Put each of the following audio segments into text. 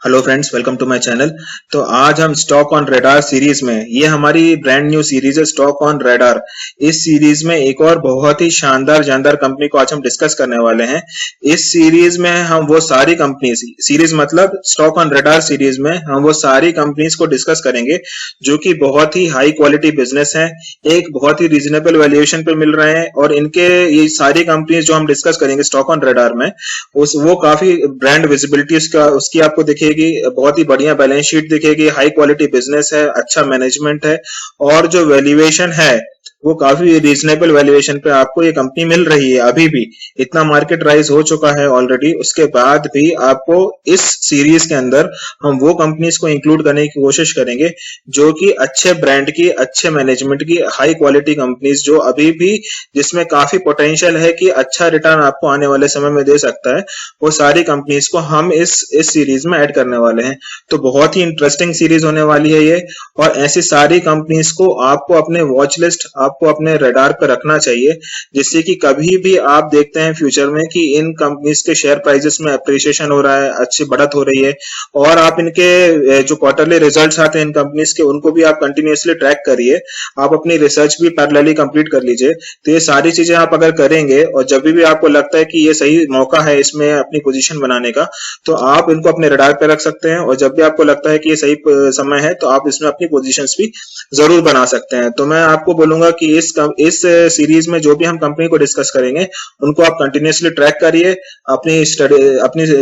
Hello friends, welcome to my channel. तो आज हम स्टॉक ऑन रेडार सीरीज में, ये हमारी ब्रांड न्यू सीरीज है स्टॉक ऑन रेडार। इस सीरीज में एक और बहुत ही शानदार जानदार कंपनी को आज हम डिस्कस करने वाले हैं। इस सीरीज में हम वो सारी कंपनीज, सीरीज मतलब स्टॉक ऑन रेडार सीरीज में हम वो सारी कंपनीज को डिस्कस करेंगे जो कि बहुत ही हाई क्वालिटी बिजनेस है, एक बहुत ही रीजनेबल वैल्यूएशन पे मिल रहे हैं। और इनके ये सारी कंपनीज जो हम डिस्कस करेंगे स्टॉक ऑन रेडार में, उस वो काफी ब्रांड विजिबिलिटी उसकी आपको दिखेगी, बहुत ही बढ़िया बैलेंस शीट दिखेगी, हाई क्वालिटी बिजनेस है, अच्छा मैनेजमेंट है और जो वैल्यूएशन है वो काफी रीजनेबल वैल्यूएशन पे आपको ये कंपनी मिल रही है। अभी भी इतना मार्केट राइज हो चुका है ऑलरेडी, उसके बाद भी आपको इस सीरीज के अंदर हम वो कंपनीज को इंक्लूड करने की कोशिश करेंगे जो कि अच्छे ब्रांड की, अच्छे मैनेजमेंट की, हाई क्वालिटी कंपनीज जो अभी भी जिसमें काफी पोटेंशियल है कि अच्छा रिटर्न आपको आने वाले समय में दे सकता है, वो सारी कंपनीज को हम इस सीरीज में ऐड करने वाले हैं। तो बहुत ही इंटरेस्टिंग सीरीज होने वाली है ये, और ऐसी सारी कंपनीज को आपको अपने वॉच लिस्ट, आपको अपने रडार पर रखना चाहिए, जिससे कि कभी भी आप देखते हैं फ्यूचर में कि इन कंपनीज के शेयर प्राइसेस में अप्रिसिएशन हो रहा है, अच्छी बढ़त हो रही है, और आप इनके जो क्वार्टरली रिजल्ट्स आते हैं इन कंपनीज के, उनको भी आप कंटिन्यूअसली ट्रैक करिए। आप अपनी रिसर्च भी पैरेलली कंप्लीट कर लीजिए। तो ये सारी चीजें आप अगर करेंगे और जब भी आपको लगता है कि ये सही मौका है इसमें अपनी पोजीशन बनाने का, तो आप इनको अपने रडार पे रख सकते हैं। और जब भी आपको लगता है कि ये सही समय है, तो आप इसमें अपनी पोजीशंस भी जरूर बना सकते हैं। तो मैं आपको बोलूंगा कि इस सीरीज में जो भी हम कंपनी को डिस्कस करेंगे, उनको आप कंटिन्यूअसली ट्रैक करिए, अपनी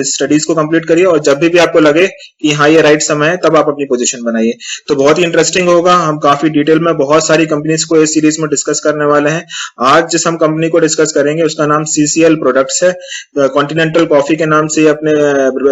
स्टडीज को कंप्लीट करिए, और जब भी आपको लगे कि हाँ ये राइट समय है, तब आप अपनी पोजीशन बनाइए। तो बहुत ही इंटरेस्टिंग होगा। हम काफी डिटेल में बहुत सारी कंपनीज को इस सीरीज में डिस्कस करने वाले हैं। आज जिस हम कंपनी को डिस्कस करेंगे उसका नाम सीसीएल प्रोडक्ट्स है। कॉन्टिनेंटल कॉफी के नाम से अपने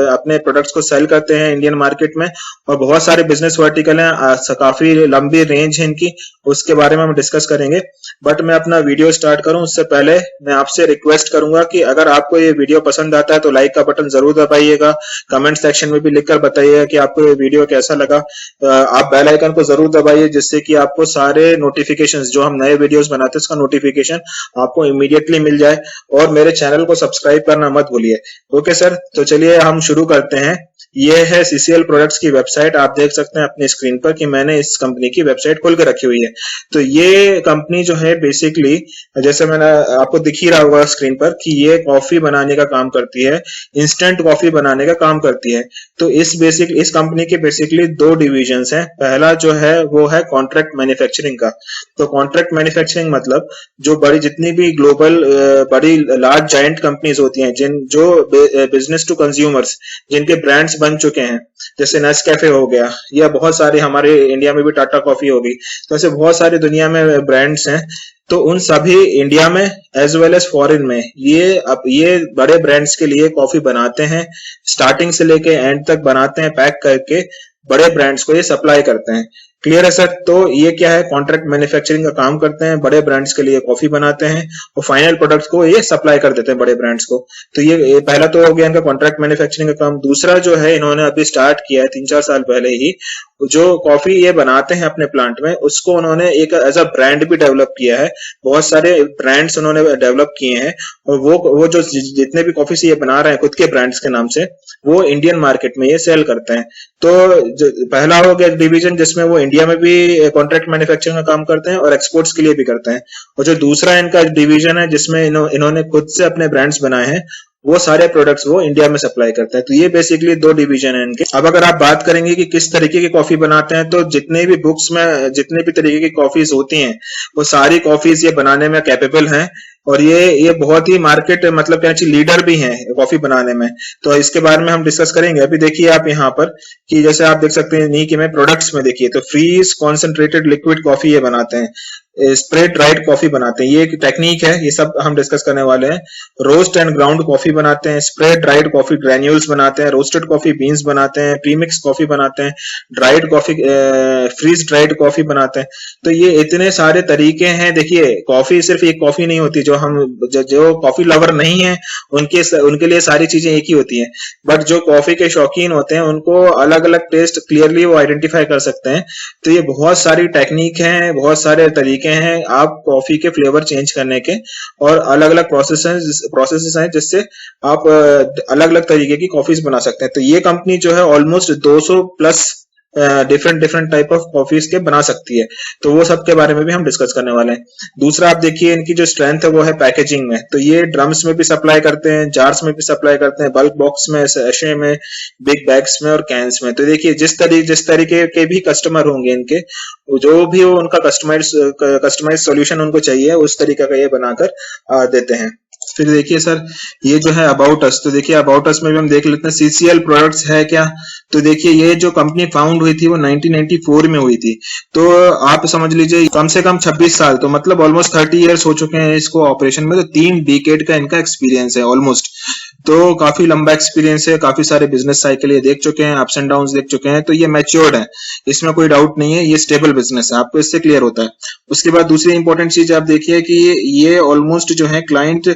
अपने प्रोडक्ट्स को सेल करते हैं इंडियन मार्केट में, और बहुत सारे बिजनेस वर्टिकल हैं, काफी लंबी रेंज है इनकी, उसके बारे में हम डिस्कस करेंगे। बट मैं अपना वीडियो स्टार्ट करूं उससे पहले मैं आपसे रिक्वेस्ट करूंगा कि अगर आपको ये वीडियो पसंद आता है तो लाइक का बटन जरूर दबाइएगा। कमेंट सेक्शन में भी लिखकर बताइएगा कि आपको ये वीडियो कैसा लगा। आप बेल आइकन को जरूर दबाइए, जिससे कि आपको सारे नोटिफिकेशंस, जो हम नए वीडियोस बनाते हैं उसका नोटिफिकेशन आपको इमीडिएटली मिल जाए। और मेरे चैनल को सब्सक्राइब करना मत भूलिए। ओके सर, तो चलिए हम शुरू करते हैं। ये है सीसीएल प्रोडक्ट्स की वेबसाइट। आप देख सकते हैं अपनी स्क्रीन पर कि मैंने इस कंपनी की वेबसाइट खोल के रखी हुई है। तो ये कंपनी जो है बेसिकली, जैसे मैंने आपको दिख ही रहा होगा स्क्रीन पर, कि ये कॉफी बनाने का काम करती है, इंस्टेंट कॉफी बनाने का काम करती है। तो इस कंपनी के बेसिकली दो डिविजन्स हैं। पहला जो है वो है कॉन्ट्रैक्ट मैन्युफैक्चरिंग का। तो कॉन्ट्रैक्ट मैन्युफैक्चरिंग मतलब जो बड़ी, जितनी भी ग्लोबल बड़ी लार्ज जायंट कंपनीज होती हैं, जो बिजनेस टू कंज्यूमर्स, जिनके ब्रांड्स बन चुके हैं, जैसे नेस्कैफे हो गया, या बहुत सारे हमारे इंडिया में भी टाटा कॉफी होगी, तो ऐसे बहुत सारे दुनिया में ब्रांड्स हैं। तो उन सभी इंडिया में एज वेल एज फॉरेन में ये बड़े ब्रांड्स के लिए कॉफी बनाते हैं, स्टार्टिंग से लेके एंड तक बनाते हैं, पैक करके बड़े ब्रांड्स को ये सप्लाई करते हैं। क्लियर है सर? तो ये क्या है, कॉन्ट्रैक्ट मैन्युफैक्चरिंग का काम करते हैं, बड़े ब्रांड्स के लिए कॉफी बनाते हैं और फाइनल प्रोडक्ट्स को ये सप्लाई कर देते हैं बड़े ब्रांड्स को। तो ये पहला तो हो गया इनका कॉन्ट्रैक्ट मैन्युफैक्चरिंग का काम। दूसरा जो है, इन्होंने अभी स्टार्ट किया है 3-4 साल पहले ही, जो कॉफी ये बनाते हैं अपने प्लांट में, उसको उन्होंने एक एज अ ब्रांड भी डेवलप किया है। बहुत सारे ब्रांड्स उन्होंने डेवलप किए हैं, और वो जो जितने भी कॉफी से ये बना रहे हैं खुद के ब्रांड्स के नाम से, वो इंडियन मार्केट में ये सेल करते हैं। तो पहला हो गया डिवीजन जिसमें वो इंडिया में भी कॉन्ट्रैक्ट मैन्युफैक्चरिंग का काम करते हैं और एक्सपोर्ट्स के लिए भी करते हैं। और जो दूसरा इनका डिवीजन है जिसमें इन्होंने खुद से अपने ब्रांड्स बनाए हैं, वो सारे प्रोडक्ट्स वो इंडिया में सप्लाई करते हैं। तो ये बेसिकली दो डिवीजन है इनके। अब अगर आप बात करेंगे कि किस तरीके की कॉफी बनाते हैं, तो जितने भी बुक्स में जितने भी तरीके की कॉफीज होती हैं, वो सारी कॉफीज ये बनाने में कैपेबल हैं। और ये बहुत ही मार्केट, मतलब क्या चाहिए, लीडर भी हैं कॉफी बनाने में। तो इसके बारे में हम डिस्कस करेंगे। अभी देखिए आप यहाँ पर कि जैसे आप देख सकते हैं नीचे में प्रोडक्ट्स में देखिए, तो फ्रीज कॉन्सेंट्रेटेड लिक्विड कॉफी ये बनाते हैं, स्प्रे ड्राइड कॉफी बनाते हैं, ये एक टेक्निक है, ये सब हम डिस्कस करने वाले हैं। रोस्ट एंड ग्राउंड कॉफी बनाते हैं, स्प्रे ड्राइड कॉफी ग्रेन्यूल्स बनाते हैं, रोस्टेड कॉफी बीन्स बनाते हैं, प्रीमिक्स कॉफी बनाते हैं, dried coffee, freeze dried coffee बनाते हैं। तो ये इतने सारे तरीके हैं। देखिए, कॉफी सिर्फ एक कॉफी नहीं होती। जो कॉफी लवर नहीं है उनके लिए सारी चीजें एक ही होती हैं, बट जो कॉफी के शौकीन होते हैं उनको अलग अलग टेस्ट क्लियरली वो आइडेंटिफाई कर सकते हैं। तो ये बहुत सारी टेक्निक हैं, बहुत सारे तरीके तरीके हैं आप कॉफी के फ्लेवर चेंज करने के, और अलग अलग प्रोसेसेस हैं जिससे आप अलग अलग तरीके की कॉफीज बना सकते हैं। तो ये कंपनी जो है almost 200 plus different different type of coffees के बना सकती है। तो वो सब के बारे में भी हम डिस्कस करने वाले हैं। दूसरा आप देखिए इनकी जो स्ट्रेंथ है वो है पैकेजिंग में। तो ये ड्रम्स में भी सप्लाई करते हैं, जार्स में भी सप्लाई करते हैं, बल्क बॉक्स में, सैशे में, बिग बैग्स में और कैंस में। तो देखिए जिस तरीके के भी कस्टमर होंगे इनके, जो भी वो उनका कस्टमाइज सॉल्यूशन उनको चाहिए उस तरीके का ये बनाकर देते हैं। फिर देखिए सर, ये जो है अबाउट अस, तो देखिए अबाउट अस में भी हम देख लेते हैं सीसीएल प्रोडक्ट्स है क्या। तो देखिए ये जो कंपनी फाउंड हुई थी वो 1994 में हुई थी। तो आप समझ लीजिए कम से कम 26 साल, तो मतलब ऑलमोस्ट 30 इयर्स हो चुके हैं इसको ऑपरेशन में। तो 3 डिकेड का इनका एक्सपीरियंस है ऑलमोस्ट। तो काफी लंबा एक्सपीरियंस है, काफी सारे बिजनेस साइकिल ये देख चुके हैं, अप्स एंड डाउन देख चुके हैं। तो ये मैच्योर्ड है, इसमें कोई डाउट नहीं है, ये स्टेबल बिजनेस है, आपको इससे क्लियर होता है। उसके बाद दूसरी इंपॉर्टेंट चीज आप देखिए कि ये ऑलमोस्ट जो है क्लाइंट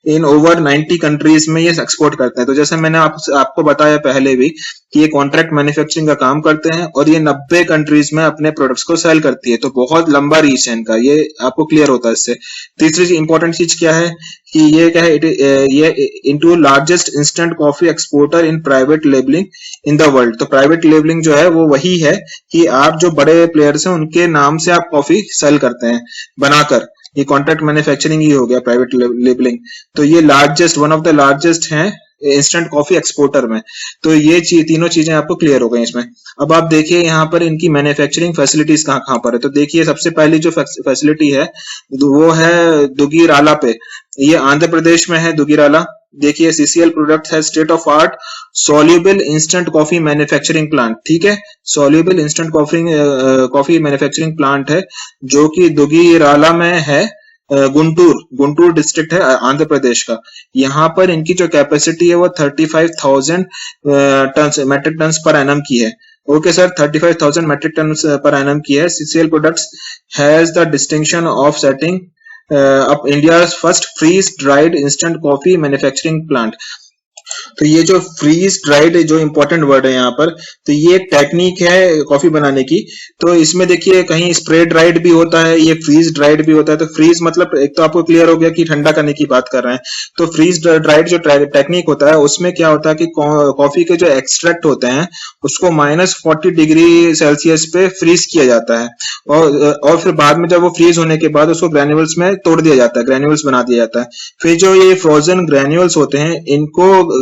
इन ओवर 90 कंट्रीज में ये एक्सपोर्ट करते हैं। तो जैसे मैंने आपको बताया पहले भी कि ये कॉन्ट्रैक्ट मैन्युफैक्चरिंग का काम करते हैं और ये 90 कंट्रीज में अपने प्रोडक्ट्स को सेल करती है। तो बहुत लंबा रीच है इनका, ये आपको क्लियर होता है इससे। तीसरी इंपॉर्टेंट चीज क्या है कि ये क्या है, ये into largest instant coffee exporter in private labelling in the world. तो प्राइवेट लेबलिंग जो है वो वही है कि आप जो बड़े प्लेयर्स हैं उनके नाम से आप कॉफी सेल करते हैं बनाकर, ये कॉन्ट्रैक्ट मैन्युफैक्चरिंग ही हो गया प्राइवेट लेबलिंग। तो ये largest, one of the largest हैं इंस्टेंट कॉफी एक्सपोर्टर में। तो ये तीनों चीजें आपको क्लियर हो गई इसमें। अब आप देखिए यहाँ पर इनकी मैन्युफैक्चरिंग फैसिलिटीज कहाँ कहाँ पर है। तो देखिए सबसे पहली जो फैसिलिटी है वो है दुगीराला पे, ये आंध्र प्रदेश में है दुगीराला। देखिए सीसीएल प्रोडक्ट है state of art soluble instant coffee manufacturing plant, ठीक है, soluble instant coffee manufacturing plant है जो कि दुगीराला में है। गुंटूर डिस्ट्रिक्ट है आंध्र प्रदेश का। यहाँ पर इनकी जो कैपेसिटी है वो 35,000 मेट्रिक टन पर एनम की है। Okay sir, 35,000 metric ton per annum की है। CCL products has the distinction of setting up India's first freeze dried instant coffee manufacturing plant. तो ये जो फ्रीज ड्राइड जो इंपॉर्टेंट वर्ड है यहाँ पर, तो ये एक टेक्निक है कॉफी बनाने की। तो इसमें देखिए कहीं स्प्रे ड्राइड भी होता है, ये फ्रीज ड्राइड भी होता है। तो फ्रीज मतलब एक तो आपको क्लियर हो गया कि ठंडा करने की बात कर रहे हैं। तो फ्रीज ड्राइड जो टेक्निक होता है उसमें क्या होता है कि कॉफी के जो एक्सट्रैक्ट होते हैं उसको -40 डिग्री सेल्सियस पे फ्रीज किया जाता है, और फिर बाद में जब वो फ्रीज होने के बाद उसको ग्रेन्यूल्स में तोड़ दिया जाता है, ग्रेन्यूल्स बना दिया जाता है। फिर जो ये फ्रोजन ग्रेन्यूल्स होते हैं इनको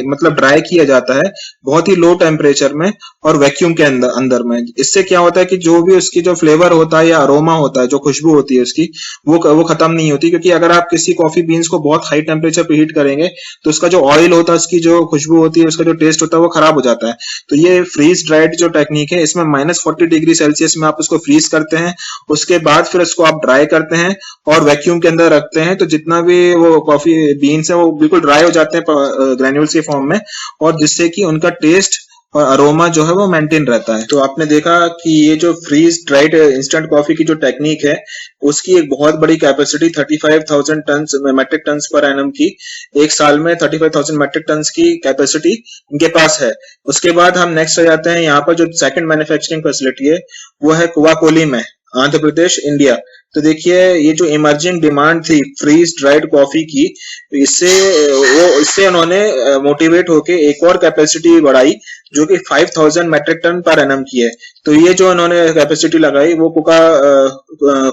मतलब ड्राई किया जाता है बहुत ही लो टेम्परेचर में और वैक्यूम के अंदर में। इससे क्या होता है कि जो भी उसकी जो फ्लेवर होता है या अरोमा होता है, जो खुशबू होती है उसकी, वो खत्म नहीं होती। क्योंकि अगर आप किसी कॉफी बीन्स को बहुत हाई टेम्परेचर पे हीट करेंगे तो उसका जो ऑयल होता है, उसकी जो खुशबू होती है, उसका जो टेस्ट होता है वो खराब हो जाता है। तो ये फ्रीज ड्राइड जो टेक्निक है इसमें -40 डिग्री सेल्सियस में आप उसको फ्रीज करते हैं, उसके बाद फिर उसको आप ड्राई करते हैं और वैक्यूम के अंदर रखते हैं। तो जितना भी वो कॉफी बीन्स है वो बिल्कुल ड्राई हो जाते हैं ग्रेन्यूल्स के फॉर्म में, और जिससे कि उनका टेस्ट और अरोमा जो है वो मेंटेन रहता है। तो आपने देखा कि ये जो फ्रीज ड्राइड इंस्टेंट कॉफी की जो टेक्निक है उसकी एक बहुत बड़ी capacity 35,000 ton metric ton per annum की, एक साल में 35,000 मेट्रिक टन की कैपेसिटी इनके पास है। उसके बाद हम नेक्स्ट आ जाते हैं, यहाँ पर जो सेकंड मैन्युफैक्चरिंग फैसिलिटी है वो है कुआकोली में, आंध्र प्रदेश, इंडिया। तो देखिए ये जो इमर्जिंग डिमांड थी फ्रीज ड्राइड कॉफी की, इससे उन्होंने मोटिवेट होके एक और कैपेसिटी बढ़ाई जो कि 5,000 मेट्रिक टन पर एनम की है। तो ये जो उन्होंने कैपेसिटी लगाई वो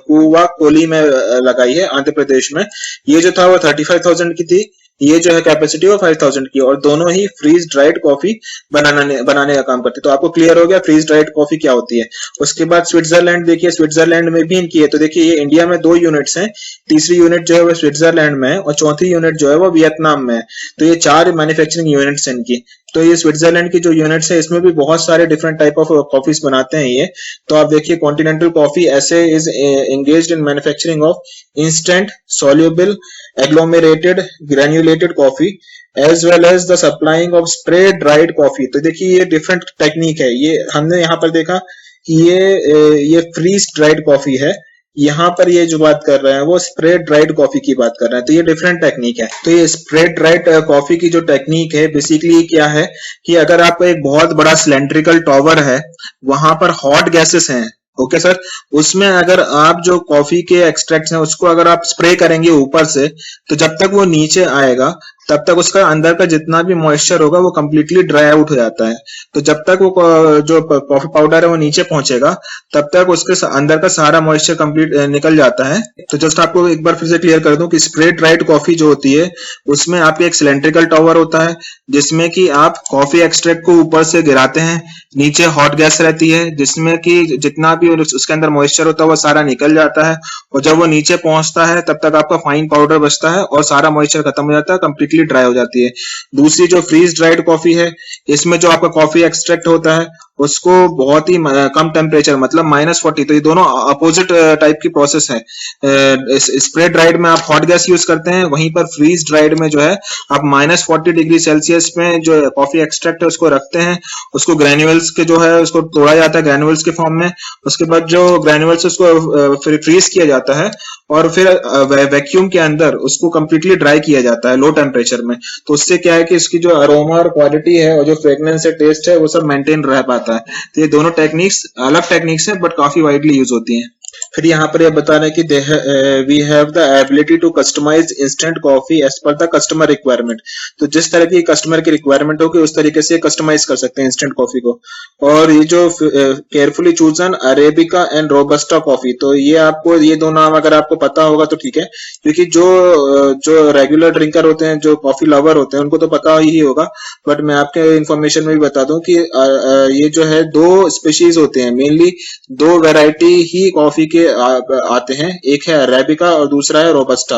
कुआकोली में लगाई है आंध्र प्रदेश में। ये जो था वो 35,000 की थी, ये जो है कैपेसिटी वो 5,000 की, और दोनों ही फ्रीज ड्राइड कॉफी बनाने का काम करते हैं। तो आपको क्लियर हो गया फ्रीज ड्राइड कॉफी क्या होती है। उसके बाद स्विट्जरलैंड देखिए, स्विट्जरलैंड में भी इनकी है। तो देखिए ये इंडिया में 2 यूनिट्स हैं, तीसरी यूनिट जो है वो स्विट्जरलैंड में है और चौथी यूनिट जो है वो वियतनाम में है। तो ये 4 मैन्युफैक्चरिंग यूनिट्स हैं इनकी। तो ये स्विट्जरलैंड की जो यूनिट्स है इसमें भी बहुत सारे डिफरेंट टाइप ऑफ कॉफीज बनाते हैं ये। तो आप देखिए कॉन्टिनेंटल कॉफी ऐसे is engaged in manufacturing of instant soluble agglomerated granulated coffee as well as the supplying of spray dried coffee. तो देखिए ये डिफरेंट टेक्निक है। ये हमने यहाँ पर देखा कि ये फ्रीज ड्राइड कॉफी है, यहाँ पर ये जो बात कर रहे हैं वो स्प्रे ड्राइड कॉफी की बात कर रहे हैं। तो ये डिफरेंट टेक्निक है। तो ये स्प्रे ड्राइड कॉफी की जो टेक्निक है बेसिकली क्या है कि अगर आपका एक बहुत बड़ा सिलेंड्रिकल टॉवर है, वहां पर हॉट गैसेस हैं, ओके सर, उसमें अगर आप जो कॉफी के एक्सट्रैक्ट्स हैं उसको अगर आप स्प्रे करेंगे ऊपर से, तो जब तक वो नीचे आएगा तब तक उसका अंदर का जितना भी मॉइस्चर होगा वो कंप्लीटली ड्राई आउट हो जाता है। तो जब तक वो जो कॉफी पाउडर है वो नीचे पहुंचेगा तब तक उसके अंदर का सारा मॉइस्चर कंप्लीट निकल जाता है। तो जस्ट आपको एक बार फिर से क्लियर कर दूं कि स्प्रे ड्राइड कॉफी जो होती है उसमें आपके एक सिलेंड्रिकल टॉवर होता है जिसमें कि आप कॉफी एक्सट्रैक्ट को ऊपर से गिराते हैं, नीचे हॉट गैस रहती है जिसमें कि जितना भी उसके अंदर मॉइस्चर होता है वो सारा निकल जाता है, और जब वो नीचे पहुंचता है तब तक आपका फाइन पाउडर बचता है और सारा मॉइस्चर खत्म हो जाता है, कंप्लीटली ड्राई हो जाती है। दूसरी जो फ्रीज ड्राइड कॉफी है, इसमें जो आपका कॉफी एक्सट्रैक्ट होता है उसको बहुत ही कम टेम्परेचर मतलब -40, तो ये दोनों अपोजिट टाइप की प्रोसेस है। स्प्रे ड्राइड में आप हॉट गैस यूज करते हैं, वहीं पर फ्रीज ड्राइड में जो है आप -40 डिग्री सेल्सियस में जो कॉफी एक्सट्रैक्ट है उसको रखते हैं, उसको ग्रेन्यूल्स के जो है उसको तोड़ा जाता है ग्रेन्यूल्स के फॉर्म में, उसके बाद जो ग्रेन्यूल्स उसको फिर फ्रीज किया जाता है और फिर वैक्यूम के अंदर उसको कंप्लीटली ड्राई किया जाता है लो टेम्परेचर में। तो उससे क्या है कि इसकी जो अरोमा और क्वालिटी है और जो फ्रेग्रेंस है टेस्ट है वो सब मेंटेन रह पाता है। तो ये दोनों टेक्निक्स अलग टेक्निक्स है बट काफी वाइडली यूज होती हैं। फिर यहाँ पर ये बता रहे हैं कि we have the ability to customise instant coffee as per the customer requirement. तो जिस तरह की कस्टमर की रिक्वायरमेंट होगी उस तरीके से कस्टमाइज कर सकते हैं इंस्टेंट कॉफी को। और ये जो carefully chosen arabica and robusta coffee, तो ये आपको ये दो नाम अगर आपको पता होगा तो ठीक है, क्योंकि जो रेगुलर ड्रिंकर होते हैं, जो कॉफी लवर होते हैं, उनको तो पता ही होगा, बट मैं आपके इंफॉर्मेशन में भी बता दूं कि ये जो है दो स्पीशीज होते हैं, मेनली दो वैरायटी ही कॉफी के आते हैं, एक है अरेबिका और दूसरा है रोबस्टा।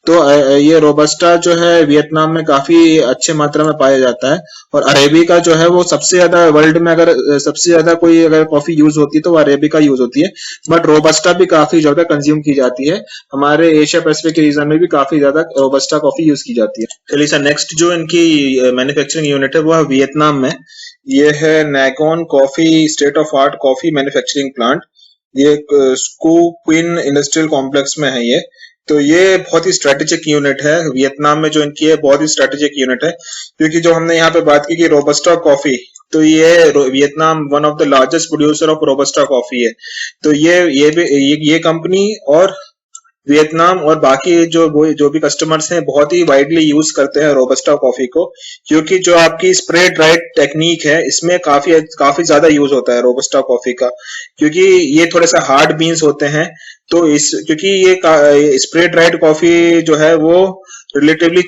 तो ये रोबस्टा जो है वियतनाम में काफी अच्छे मात्रा में पाया जाता है, और अरेबिका जो है वो सबसे ज्यादा वर्ल्ड में अगर सबसे ज्यादा कोई अगर कॉफी यूज होती है तो वो अरेबिका यूज होती है, बट रोबस्टा भी काफी ज्यादा कंज्यूम की जाती है। हमारे एशिया पैसिफिक रीजन में भी काफी ज्यादा रोबस्टा कॉफी यूज की जाती है। चलिए सर, नेक्स्ट जो इनकी मैन्युफैक्चरिंग यूनिट है वो है वियतनाम में। ये है नैगोन coffee state of art coffee manufacturing plant. ये स्कू क्विन इंडस्ट्रियल कॉम्प्लेक्स में है ये। तो ये बहुत ही स्ट्रेटेजिक यूनिट है वियतनाम में, जो इनकी है बहुत ही स्ट्रेटेजिक यूनिट है, क्योंकि जो हमने यहाँ पे बात की कि रोबस्टा कॉफी, तो ये Vietnam one of the largest producer of robusta coffee है। तो ये कंपनी और वियतनाम और बाकी जो भी कस्टमर्स हैं बहुत ही वाइडली यूज करते हैं रोबस्टा कॉफी को, क्योंकि जो आपकी स्प्रे ड्राइड टेक्निक है इसमें काफी ज्यादा यूज होता है रोबस्टा कॉफी का, क्योंकि ये थोड़े सा हार्ड बीन्स होते हैं। तो क्योंकि ये स्प्रे ड्राइड कॉफी जो है वो रिलेटिवली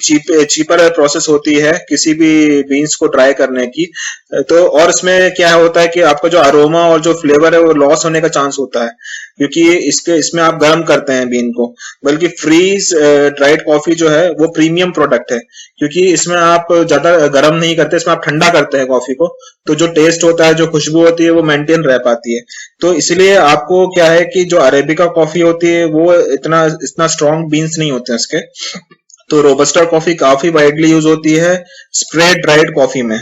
चीपर प्रोसेस होती है किसी भी बीन्स को ड्राई करने की। तो और इसमें क्या होता है कि आपका जो अरोमा और जो फ्लेवर है वो लॉस होने का चांस होता है, क्योंकि इसमें आप गर्म करते हैं बीन को। बल्कि फ्रीज ड्राइड कॉफी जो है वो प्रीमियम प्रोडक्ट है, क्योंकि इसमें आप ज्यादा गर्म नहीं करते, इसमें आप ठंडा करते हैं कॉफी को, तो जो टेस्ट होता है, जो खुशबू होती है वो मेंटेन रह पाती है। तो इसलिए आपको क्या है कि जो अरेबिका कॉफी होती है वो इतना स्ट्रॉन्ग बीन्स नहीं होते हैं इसके। तो रोबस्टा कॉफी काफी वाइडली यूज होती है स्प्रे ड्राइड कॉफी में।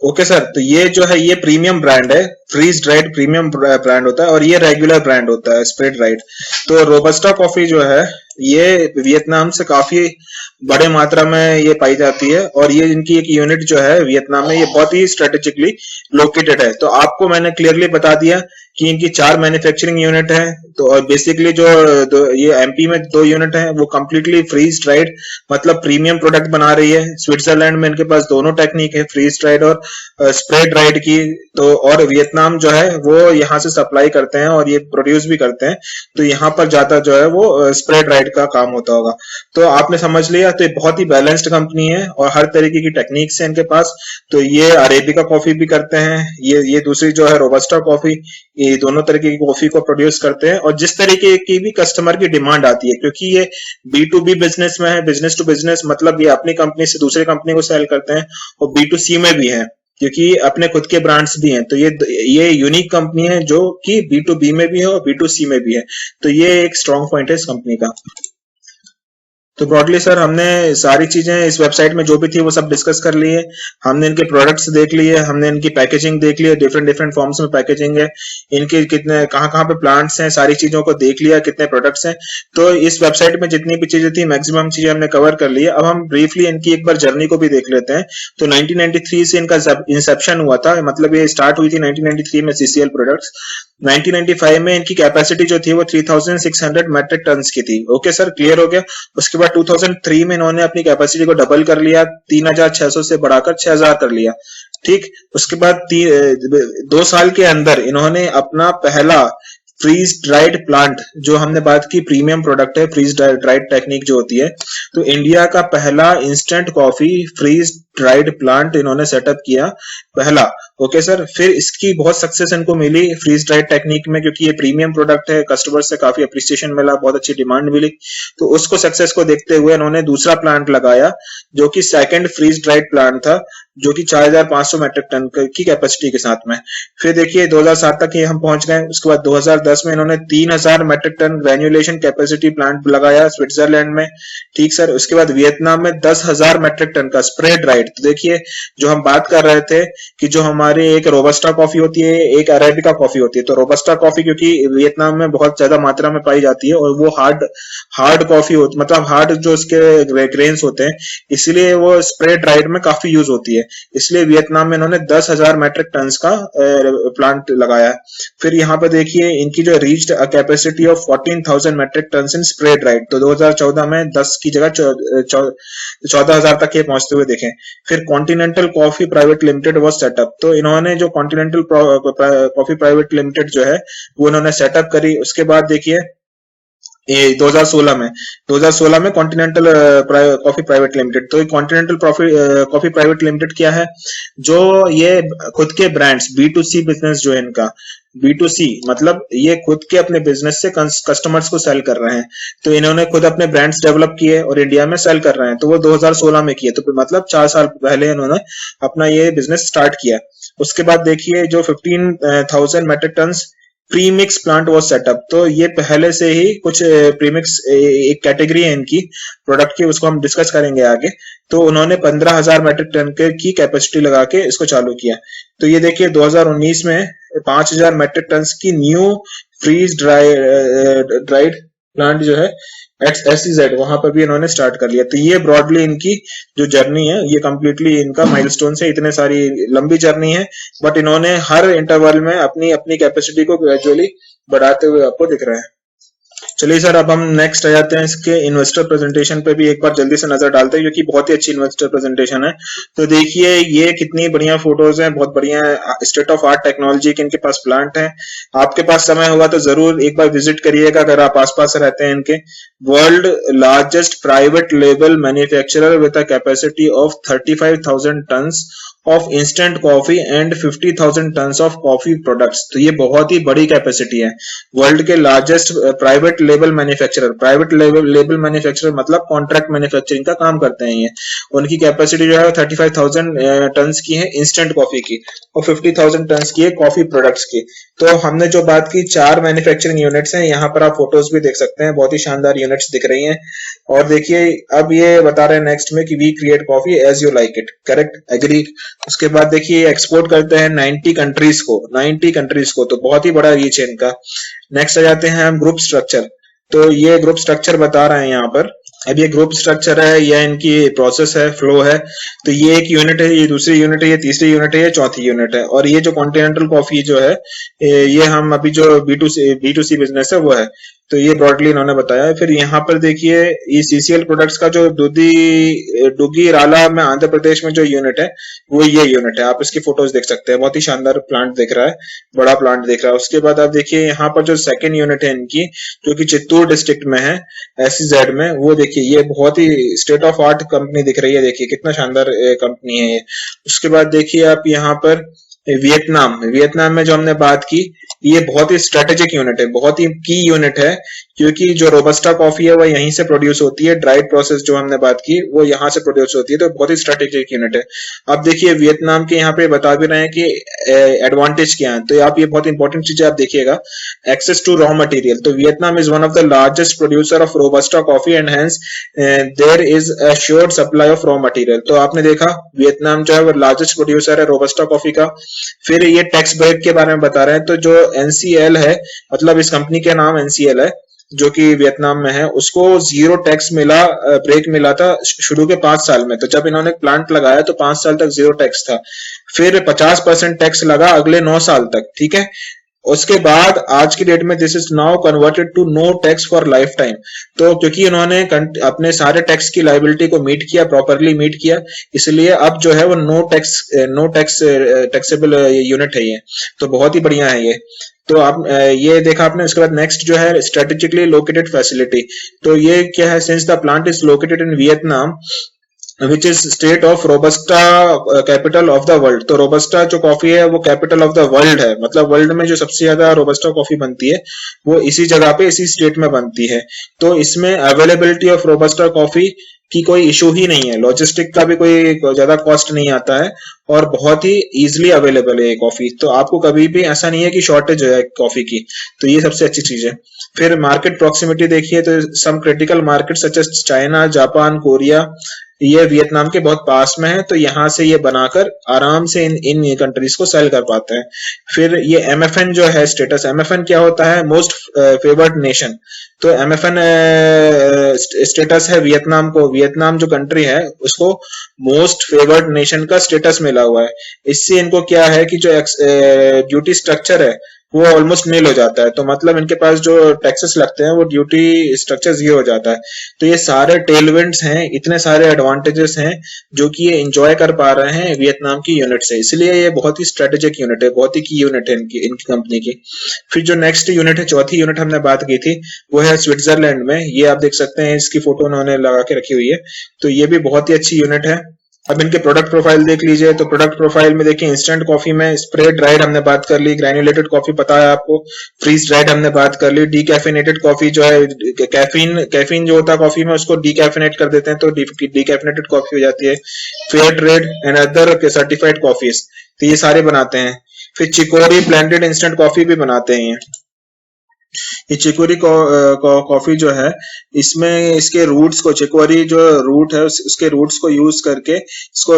ओके सर, तो ये जो है ये प्रीमियम ब्रांड है, फ्रीज ड्राइड प्रीमियम ब्रांड होता है, और ये रेगुलर ब्रांड होता है स्प्रे ड्राइड। तो रोबस्टा कॉफी जो है ये वियतनाम से काफी बड़े मात्रा में ये पाई जाती है, और ये इनकी एक यूनिट जो है वियतनाम में ये बहुत ही स्ट्रेटेजिकली लोकेटेड है। तो आपको मैंने क्लियरली बता दिया कि इनकी 4 मैन्युफैक्चरिंग यूनिट है। तो और बेसिकली ये एमपी में 2 यूनिट है वो कंप्लीटली फ्रीज ड्राइड मतलब प्रीमियम प्रोडक्ट बना रही है। स्विट्जरलैंड में इनके पास दोनों टेक्निक है, फ्रीज ड्राइड और स्प्रे ड्राइड की। तो और वियतनाम जो है वो यहाँ से सप्लाई करते हैं और ये प्रोड्यूस भी करते हैं, तो यहाँ पर ज्यादा जो है वो स्प्रे ड्राइड का काम होता होगा। तो आपने समझ लिया, तो ये बहुत ही बैलेंस्ड कंपनी है और हर तरीके की टेक्निक्स है इनके पास। तो ये अरेबिका कॉफी भी करते हैं, ये दूसरी जो है रोबस्टा कॉफी, ये दोनों तरीके की कॉफी को प्रोड्यूस करते हैं। और जिस तरीके की भी कस्टमर की डिमांड आती है, क्योंकि ये B2B बिजनेस में है, बिजनेस टू बिजनेस, मतलब ये अपनी कंपनी से दूसरे कंपनी को सेल करते हैं, और B2C में भी है क्योंकि अपने खुद के ब्रांड्स भी हैं। तो ये यूनिक कंपनी है जो कि B2B में भी है और B2C में भी है। तो ये एक स्ट्रॉन्ग पॉइंट है इस कंपनी का। तो ब्रॉडली सर हमने सारी चीजें इस वेबसाइट में जो भी थी वो सब डिस्कस कर लिए। हमने इनके प्रोडक्ट्स देख लिए, हमने इनकी पैकेजिंग देख ली, डिफरेंट फॉर्म्स में पैकेजिंग है, इनके कितने कहाँ पे प्लांट्स हैं, सारी चीजों को देख लिया, कितने प्रोडक्ट्स हैं। तो इस वेबसाइट में जितनी भी चीजें थी मैक्सिमम चीजें हमने कवर कर ली है। अब हम ब्रीफली इनकी एक बार जर्नी को भी देख लेते हैं। तो 1993 से इनका इंसेप्शन हुआ था, मतलब ये स्टार्ट हुई थी 1993 में CCL प्रोडक्ट्स। 1995 में इनकी कैपेसिटी जो थी वो 3600 मेट्रिक टन्स की थी। ओके सर, क्लियर हो गया। उसके बाद 2003 में इन्होंने अपनी कैपेसिटी को डबल कर लिया, 3600 से बढ़ाकर 6000 कर लिया। ठीक, उसके बाद 2 साल के अंदर इन्होंने अपना पहला फ्रीज ड्राइड प्लांट, जो हमने बात की प्रीमियम प्रोडक्ट है फ्रीज ड्राइड टेक्निक जो होती है, तो इंडिया का पहला instant coffee freeze dried plant इन्होंने सेटअप किया, पहला। ओके सर, फिर इसकी बहुत सक्सेस इनको मिली फ्रीज ड्राइड टेक्निक में, क्योंकि ये प्रीमियम प्रोडक्ट है, कस्टमर से काफी अप्रिसिएशन मिला, बहुत अच्छी डिमांड मिली। तो उसको सक्सेस को देखते हुए इन्होंने दूसरा प्लांट लगाया, जो कि सेकंड फ्रीज ड्राइड प्लांट था, जो कि 4500 मेट्रिक टन की कैपेसिटी के साथ में। फिर देखिए 2007 तक ये हम पहुंच गए। उसके बाद 2010 में इन्होंने 3000 metric ton granulation capacity plant लगाया स्विट्जरलैंड में। ठीक सर, उसके बाद वियतनाम में 10,000 मेट्रिक टन का स्प्रे ड्राइड। तो देखिए, जो हम बात कर रहे थे कि जो हमारे एक रोबस्टा कॉफी होती है, एक अरेबिका कॉफी होती है, तो रोबस्टा कॉफी क्योंकि वियतनाम में बहुत ज्यादा मात्रा में पाई जाती है और वो हार्ड हार्ड कॉफी होती, मतलब हार्ड जो उसके ग्रेन्स होते हैं, इसलिए वो स्प्रे ड्राइड में काफी यूज होती है। इसलिए वियतनाम में इन्होंने 10,000 मेट्रिक टन का प्लांट लगाया है। फिर यहाँ पे देखिए इनकी जो reached capacity of 14,000 metric ton in spray dried, तो 2014 में 10 की जगह 14,000 तक ये पहुंचते हुए देखें। फिर कॉन्टिनेंटल कॉफी प्राइवेट लिमिटेड वो सेटअप, तो इन्होंने जो कॉन्टिनेंटल कॉफी प्राइवेट लिमिटेड जो है वो इन्होंने सेटअप करी। उसके बाद देखिए ये 2016 में कॉन्टिनेंटल कॉफी प्राइवेट लिमिटेड, तो कॉन्टिनेंटल कॉफी प्राइवेट लिमिटेड क्या है, जो ये खुद के ब्रांड्स B2C बिजनेस जो है इनका, B2C मतलब ये खुद के अपने बिजनेस से कस्टमर्स को सेल कर रहे हैं। तो इन्होंने खुद अपने ब्रांड्स डेवलप किए और इंडिया में सेल कर रहे हैं, तो वो 2016 में किए, तो मतलब 4 साल पहले इन्होंने अपना ये बिजनेस स्टार्ट किया। उसके बाद देखिए जो 15,000 मेट्रिक टन प्रीमिक्स प्लांट वो सेटअप, तो ये पहले से ही कुछ प्रीमिक्स एक कैटेगरी है इनकी प्रोडक्ट की, उसको हम डिस्कस करेंगे आगे। तो उन्होंने 15,000 मेट्रिक टन की कैपेसिटी लगा के इसको चालू किया। तो ये देखिए 2019 में 5,000 मेट्रिक टन की न्यू फ्रीज ड्राइड प्लांट जो है SEZ, वहां पर भी इन्होंने स्टार्ट कर लिया। तो ये ब्रॉडली इनकी जो जर्नी है, ये कंप्लीटली इनका माइलस्टोन से, इतने सारी लंबी जर्नी है, बट इन्होंने हर इंटरवल में अपनी अपनी कैपेसिटी को ग्रेजुअली बढ़ाते हुए आपको दिख रहा है। चलिए सर, अब हम नेक्स्ट आ जाते हैं इसके इन्वेस्टर प्रेजेंटेशन पे भी एक बार जल्दी से नजर डालते हैं, क्योंकि बहुत ही अच्छी इन्वेस्टर प्रेजेंटेशन है। तो देखिए ये कितनी बढ़िया फोटोज हैं, बहुत बढ़िया स्टेट ऑफ आर्ट टेक्नोलॉजी के इनके पास प्लांट है। आपके पास समय होगा तो जरूर एक बार विजिट करिएगा अगर आप आसपास रहते हैं इनके। World largest private label manufacturer with a capacity of 35,000 tons of instant coffee and 50,000 tons of coffee products. तो ये बहुत ही बड़ी कैपेसिटी है। वर्ल्ड के लार्जेस्ट प्राइवेट लेबल मैन्युफैक्चरर मतलब कॉन्ट्रैक्ट मैन्युफैक्चरिंग का काम करते हैं ये। उनकी कैपेसिटी जो है 35,000 टन्स की है इंस्टेंट कॉफी की, और 50,000 टन्स की है कॉफी प्रोडक्ट्स की। तो हमने जो बात की 4 मैन्युफैक्चरिंग यूनिट्स हैं, यहाँ पर आप फोटोज भी देख सकते हैं, बहुत ही शानदार यूनिट्स दिख रही हैं। और देखिए अब ये बता रहे हैं नेक्स्ट में कि we create coffee as you like it, correct, agree. उसके बाद देखिए एक्सपोर्ट करते हैं 90 कंट्रीज को, तो बहुत ही बड़ा रीच है इनका। नेक्स्ट आ जाते हैं हम ग्रुप स्ट्रक्चर। तो ये ग्रुप स्ट्रक्चर बता रहे हैं यहाँ पर। अब ये ग्रुप स्ट्रक्चर है, यह इनकी प्रोसेस है, फ्लो है। तो ये एक यूनिट है, ये दूसरी यूनिट है, ये तीसरी यूनिट है, ये चौथी यूनिट है। और ये जो कॉन्टिनेंटल कॉफी जो है, ये हम अभी जो B2C बिजनेस है वो है। तो ये ब्रॉडली इन्होंने बताया है। फिर यहाँ पर देखिए ये CCL प्रोडक्ट्स का जो डुगी राला में आंध्र प्रदेश में जो यूनिट है, वो ये यूनिट है। आप इसकी फोटोज देख सकते हैं, बहुत ही शानदार प्लांट दिख रहा है, बड़ा प्लांट दिख रहा है। उसके बाद आप देखिए यहाँ पर जो सेकेंड यूनिट है इनकी, जो कि चित्तूर डिस्ट्रिक्ट में है, SEZ में, वो देखिए ये बहुत ही स्टेट ऑफ आर्ट कंपनी दिख रही है। देखिए कितना शानदार कंपनी है ये। उसके बाद देखिए आप यहाँ पर वियतनाम में जो हमने बात की, ये बहुत ही स्ट्रेटेजिक यूनिट है, बहुत ही की यूनिट है, क्योंकि जो रोबस्टा कॉफी है वो यहीं से प्रोड्यूस होती है। ड्राइड प्रोसेस जो हमने बात की वो यहाँ से प्रोड्यूस होती है, तो बहुत ही स्ट्रेटेजिक यूनिट है। अब देखिए वियतनाम के यहाँ पे बता भी रहे हैं कि एडवांटेज क्या है, तो आप ये बहुत इंपॉर्टेंट चीजें आप देखिएगा। एक्सेस टू रॉ मटेरियल, तो Vietnam is one of the largest producer of robusta coffee and hence there is assured supply of raw material. तो आपने देखा वियतनाम जो है वो लार्जेस्ट प्रोड्यूसर है रोबस्टा कॉफी का। फिर ये टैक्स ब्रेक के बारे में बता रहे हैं। तो जो NCL है, मतलब इस कंपनी का नाम NCL है, जो कि वियतनाम में है, उसको 0 टैक्स मिला, ब्रेक मिला था शुरू के 5 साल में। तो जब इन्होंने प्लांट लगाया तो 5 साल तक 0 टैक्स था। फिर 50% टैक्स लगा अगले 9 साल तक, ठीक है। उसके बाद आज की डेट में this is now converted to no tax for lifetime. तो क्योंकि इन्होंने अपने सारे टैक्स की लाइबिलिटी को मीट किया, प्रॉपरली मीट किया, इसलिए अब जो है वो नो टैक्स टैक्सेबल यूनिट है ये। तो बहुत ही बढ़िया है ये। तो आप ये देखा आपने। उसके बाद नेक्स्ट जो है स्ट्रेटेजिकली लोकेटेड फैसिलिटी। तो ये क्या है, since the plant is located in Vietnam which is state of robusta capital of the world. तो रोबस्टा जो कॉफी है वो कैपिटल ऑफ द वर्ल्ड है, मतलब वर्ल्ड में जो सबसे ज्यादा रोबस्टा कॉफी बनती है वो इसी जगह पे, इसी स्टेट में बनती है। तो इसमें अवेलेबिलिटी ऑफ रोबस्टा कॉफी की कोई इशू ही नहीं है, लॉजिस्टिक का भी कोई ज्यादा कॉस्ट नहीं आता है, और बहुत ही इजिली अवेलेबल है ये कॉफी। तो आपको कभी भी ऐसा नहीं है कि शॉर्टेज है कॉफी की। तो ये सबसे अच्छी चीज है। फिर मार्केट प्रोक्सिमिटी देखिए तो some critical market such as China, Japan, Korea, ये वियतनाम के बहुत पास में है, तो यहाँ से ये बनाकर आराम से इन कंट्रीज को सेल कर पाते हैं। फिर ये एमएफएन जो है स्टेटस, एमएफएन क्या होता है, मोस्ट फेवर्ड नेशन। तो एमएफएन स्टेटस है वियतनाम को, वियतनाम जो कंट्री है उसको मोस्ट फेवर्ड नेशन का स्टेटस मिला हुआ है। इससे इनको क्या है कि जो ड्यूटी स्ट्रक्चर है वो ऑलमोस्ट नील हो जाता है। तो मतलब इनके पास जो टैक्सेस लगते हैं वो ड्यूटी स्ट्रक्चर जीरो हो जाता है। तो ये सारे टेलविंड्स हैं, इतने सारे एडवांटेजेस हैं जो कि ये एंजॉय कर पा रहे हैं वियतनाम की यूनिट से। इसलिए ये बहुत ही स्ट्रेटेजिक यूनिट है, बहुत ही की यूनिट है इनकी कंपनी की। फिर जो नेक्स्ट यूनिट है, चौथी यूनिट हमने बात की थी, वो है स्विट्जरलैंड में। ये आप देख सकते हैं, इसकी फोटो उन्होंने लगा के रखी हुई है। तो ये भी बहुत ही अच्छी यूनिट है। अब इनके प्रोडक्ट प्रोफाइल देख लीजिए। तो प्रोडक्ट प्रोफाइल में देखिए, इंस्टेंट कॉफी में स्प्रे ड्राइड हमने बात कर ली, ग्रैन्युलेटेड कॉफी पता है आपको, फ्रीज ड्राइड हमने बात कर ली, डीकैफिनेटेड कॉफी जो है, कैफीन जो होता है कॉफी में उसको डीकैफिनेट कर देते हैं तो डीकैफिनेटेड कॉफी हो जाती है। Fair trade and other certified coffees, तो ये सारे बनाते हैं। फिर चिकोरी ब्लेंडेड इंस्टेंट कॉफी भी बनाते हैं। ये चिकोरी कॉफी जो है, इसमें इसके रूट्स को, चिकोरी जो रूट है उसके रूट्स को यूज करके इसको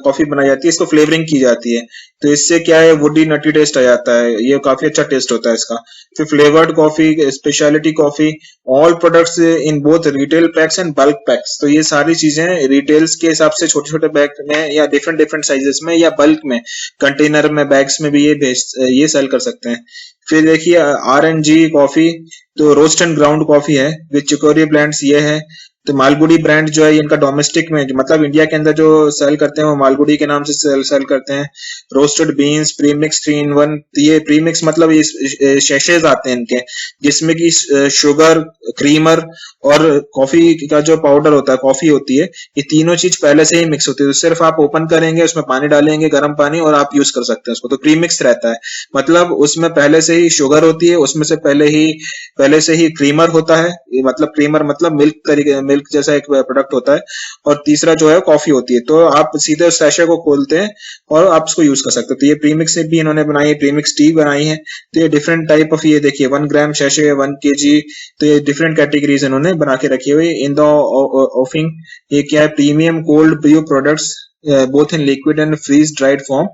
कॉफी बनाई जाती है, इसको फ्लेवरिंग की जाती है। तो इससे क्या है, वुडी नटी टेस्ट आ जाता है, ये काफी अच्छा टेस्ट होता है इसका। फिर flavoured coffee, speciality coffee, all products in both retail packs and bulk PACS. तो ये सारी चीजें रिटेल्स के हिसाब से छोटे छोटे बैग में या डिफरेंट डिफरेंट साइजेस में या बल्क में कंटेनर में, बैग्स में भी ये सेल कर सकते हैं। फिर देखिए आरएनजी कॉफी, तो रोस्ट एंड ग्राउंड कॉफी है विद चिकोरी ब्लेंड्स, ये है। तो मालगुडी ब्रांड जो है इनका डोमेस्टिक में, मतलब इंडिया के अंदर जो सेल करते हैं वो मालगुडी के नाम से सेल करते हैं। Roasted beans, premix 3 in 1। ये प्रीमिक्स मतलब ये शैशेज आते हैं इनके, जिसमें कि शुगर, क्रीमर और कॉफी का जो पाउडर होता है, कॉफी होती है, ये तीनों चीज पहले से ही मिक्स होती है। तो सिर्फ आप ओपन करेंगे, उसमें पानी डालेंगे, गर्म पानी, और आप यूज कर सकते हैं उसको। तो प्रीमिक्स रहता है, मतलब उसमें पहले से ही शुगर होती है, उसमें से पहले से ही क्रीमर होता है, मतलब क्रीमर मतलब मिल्क जैसा एक प्रोडक्ट होता है, और तीसरा जो है कॉफी होती है। तो आप सीधे उस सैशे को खोलते हैं और आप उसको यूज कर सकते हैं। तो ये प्रीमिक्स भी इन्होंने बनाई है, प्रीमिक्स टी बनाई है। तो ये डिफरेंट टाइप ऑफ, ये देखिए 1 ग्राम सैशे, 1 kg, तो ये डिफरेंट कैटेगरीज इन्होंने बना के रखी हुई इन द ऑफिंग। ये क्या है, premium cold brew products both in liquid and freeze dried form,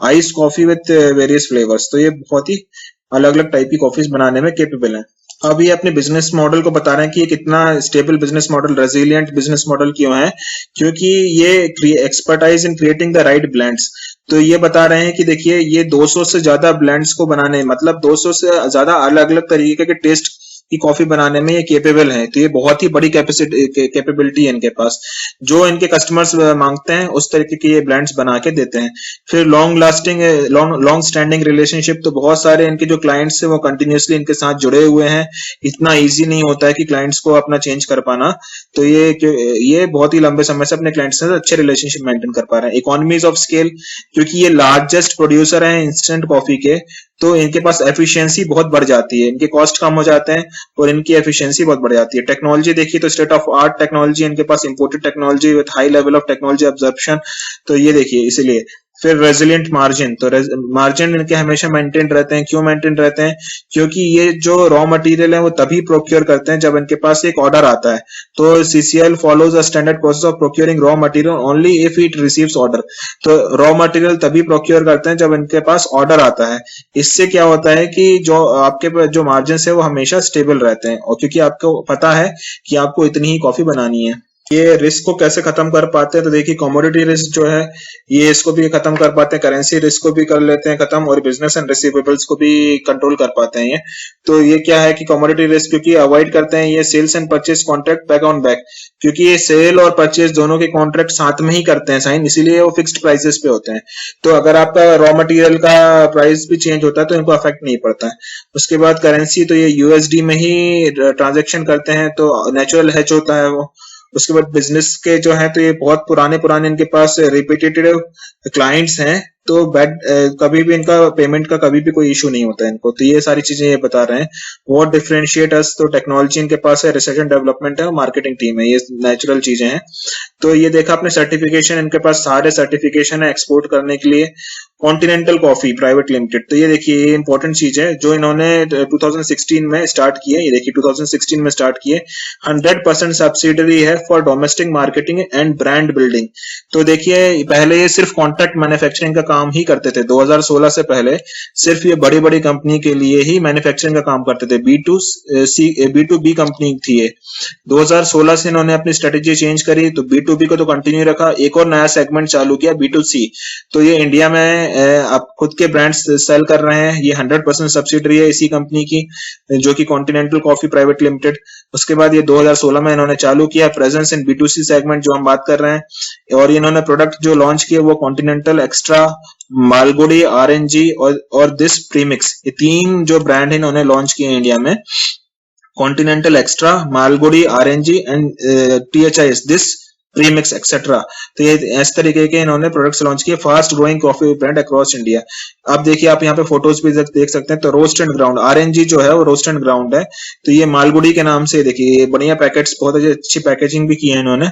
ice coffee with various flavours. तो ये बहुत ही अलग अलग टाइप की कॉफीज बनाने में केपेबल है। अब ये अपने बिजनेस मॉडल को बता रहे हैं कि ये कितना stable business model, resilient business model क्यों है, क्योंकि ये expertise in creating the right blends. तो ये बता रहे हैं कि देखिए, ये 200 से ज्यादा ब्लेंड्स को बनाने, मतलब 200 से ज्यादा अलग अलग तरीके के टेस्ट की कॉफी बनाने में ये केपेबल है। तो ये बहुत ही बड़ी कैपेबिलिटी है इनके पास, जो इनके कस्टमर्स मांगते हैं उस तरीके के ये ब्लेंड्स बना के देते हैं। फिर लॉन्ग स्टैंडिंग रिलेशनशिप, तो बहुत सारे इनके जो क्लाइंट्स है वो कंटिन्यूसली इनके साथ जुड़े हुए हैं। इतना इजी नहीं होता है कि क्लाइंट्स को अपना चेंज कर पाना। तो ये बहुत ही लंबे समय से अपने क्लाइंट्स से अच्छे रिलेशनशिप मेंटेन कर पा रहे हैं। इकोनॉमीज ऑफ स्केल, क्योंकि ये लार्जेस्ट प्रोड्यूसर है इंस्टेंट कॉफी के, तो इनके पास एफिशिएंसी बहुत बढ़ जाती है, इनके कॉस्ट कम हो जाते हैं और इनकी एफिशिएंसी बहुत बढ़ जाती है। टेक्नोलॉजी देखिए तो स्टेट ऑफ आर्ट टेक्नोलॉजी इनके पास, imported technology with high level of technology absorption. तो ये देखिए, इसलिए फिर रेजिलिएंट मार्जिन, तो मार्जिन इनके हमेशा मेंटेन रहते हैं। क्यों मेंटेन रहते हैं, क्योंकि ये जो रॉ मटेरियल है वो तभी प्रोक्योर करते हैं जब इनके पास एक ऑर्डर आता है। तो CCL follows a standard process of procuring raw material only if it receives order. तो रॉ मटेरियल तभी प्रोक्योर करते हैं जब इनके पास ऑर्डर आता है। इससे क्या होता है कि जो आपके जो मार्जिन है वो हमेशा स्टेबल रहते हैं, और क्योंकि आपको पता है कि आपको इतनी ही कॉफी बनानी है। ये रिस्क को कैसे खत्म कर पाते हैं, तो देखिए कमोडिटी रिस्क जो है ये इसको भी खत्म कर पाते हैं, करेंसी रिस्क को भी कर लेते हैं खत्म, और बिजनेस एंड रिसीवेबल्स को भी कंट्रोल कर पाते हैं ये। तो ये क्या है कि कमोडिटी रिस्क क्योंकि अवॉइड करते हैं ये sales and purchase contract back on back, क्योंकि ये सेल और परचेज दोनों के कॉन्ट्रैक्ट साथ में ही करते हैं साइन, इसीलिए वो फिक्स्ड प्राइसेस पे होते हैं। तो अगर आपका रॉ मटेरियल का प्राइस भी चेंज होता है तो इनको अफेक्ट नहीं पड़ता है। उसके बाद करेंसी, तो ये यूएसडी में ही ट्रांजेक्शन करते हैं, तो नेचुरल हेज होता है वो। उसके बाद बिजनेस के जो है तो ये बहुत पुराने पुराने इनके पास रिपीटेटिव क्लाइंट्स हैं, तो कभी भी इनका पेमेंट का कभी भी कोई इशू नहीं होता है इनको। तो ये सारी चीजें ये बता रहे हैं। व्हाट डिफरेंशिएट अस, तो टेक्नोलॉजी इनके पास है, रिसर्च एंड डेवलपमेंट है, मार्केटिंग टीम है, ये नेचुरल चीजें हैं। तो ये देखा आपने सर्टिफिकेशन, इनके पास सारे सर्टिफिकेशन है एक्सपोर्ट करने के लिए। कॉन्टिनेंटल कॉफी प्राइवेट लिमिटेड, तो ये देखिए ये इंपॉर्टेंट चीज है जो इन्होंने 2016 में स्टार्ट की है। ये देखिए 2016 में स्टार्ट किए। 100% सब्सिडरी है for domestic marketing and brand building. तो देखिए पहले ये सिर्फ कॉन्ट्रैक्ट मैन्युफैक्चरिंग का काम ही करते थे। 2016 से पहले सिर्फ ये बड़ी बड़ी कंपनी के लिए ही मैन्युफैक्चरिंग का काम करते थे। B2B कंपनी थी ये। 2016 से इन्होंने अपनी स्ट्रेटेजी चेंज करी, तो B2B को तो कंटिन्यू रखा, एक और नया सेगमेंट चालू किया B2C। तो ये इंडिया में आप खुद के ब्रांड्स सेल कर रहे हैं। ये 100% सब्सिडरी है इसी कंपनी की, जो कि कॉन्टिनेंटल कॉफी प्राइवेट लिमिटेड। उसके बाद ये 2016 में इन्होंने चालू किया प्रेजेंस इन B2C सेगमेंट जो हम बात कर रहे हैं। और इन्होंने प्रोडक्ट जो लॉन्च किए वो कॉन्टिनेंटल एक्स्ट्रा, मालगुडी, RNG और दिस प्रीमिक्स, ये 3 जो ब्रांड है इन्होंने लॉन्च किए इंडिया में। Continental extra, Malgudi, RNG and THIS, this premix etcetera. तो ये इस तरीके के इन्होंने प्रोडक्ट्स लॉन्च किए। Fast growing coffee brand across India. अब देखिए आप यहाँ पे फोटोज भी देख सकते हैं। तो रोस्ट एंड ग्राउंड, RNG जो है वो रोस्ट एंड ग्राउंड है। तो ये मालगुडी के नाम से देखिए ये बढ़िया पैकेट्स, बहुत अच्छी पैकेजिंग भी की है इन्होंने।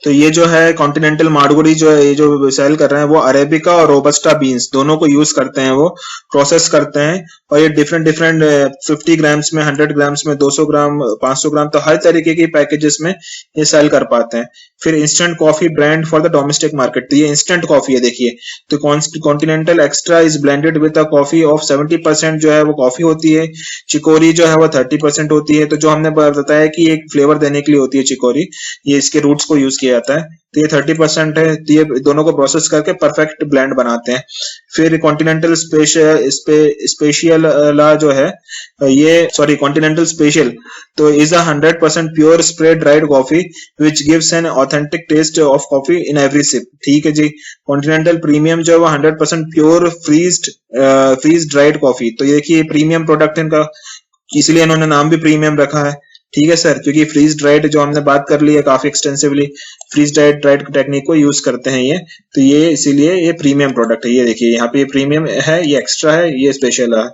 तो ये जो है कॉन्टिनेंटल मालगुडी जो है, ये जो सेल कर रहे हैं वो अरेबिका और रोबस्टा बीन्स दोनों को यूज करते हैं, वो प्रोसेस करते हैं। और ये डिफरेंट डिफरेंट 50 ग्राम्स में, 100 ग्राम्स में, 200 ग्राम, 500 ग्राम, तो हर तरीके की पैकेजेस में ये सेल कर पाते हैं। फिर instant coffee brand for the domestic market, तो ये इंस्टेंट कॉफी है देखिए। तो continental extra is blended with a coffee of 70% जो है वो कॉफी होती है। चिकोरी जो है वो 30% होती है। तो जो हमने बताया कि एक फ्लेवर देने के लिए होती है चिकोरी, ये इसके रूट्स को यूज किया जाता है। तो ये 30% है। तो ये दोनों को प्रोसेस करके परफेक्ट ब्लेंड बनाते हैं। फिर कॉन्टिनेंटल स्पेशियल ला जो है ये, सॉरी कॉन्टिनेंटल स्पेशल, तो is a 100% pure spray dried coffee which gives an authentic taste of coffee in every sip. ठीक है जी। कॉन्टिनेंटल प्रीमियम जो है वो 100% प्योर फ्रीज ड्राइड कॉफी। तो ये देखिए प्रीमियम प्रोडक्ट इनका, इसलिए इन्होंने नाम भी प्रीमियम रखा है। ठीक है सर, क्योंकि फ्रीज ड्राइड जो हमने बात कर ली है काफी एक्सटेंसिवली, फ्रीज ड्राइड टेक्निक को यूज करते हैं ये। तो ये इसीलिए ये प्रीमियम प्रोडक्ट है। ये देखिए यहाँ पे ये प्रीमियम है, ये एक्स्ट्रा है, ये स्पेशल है।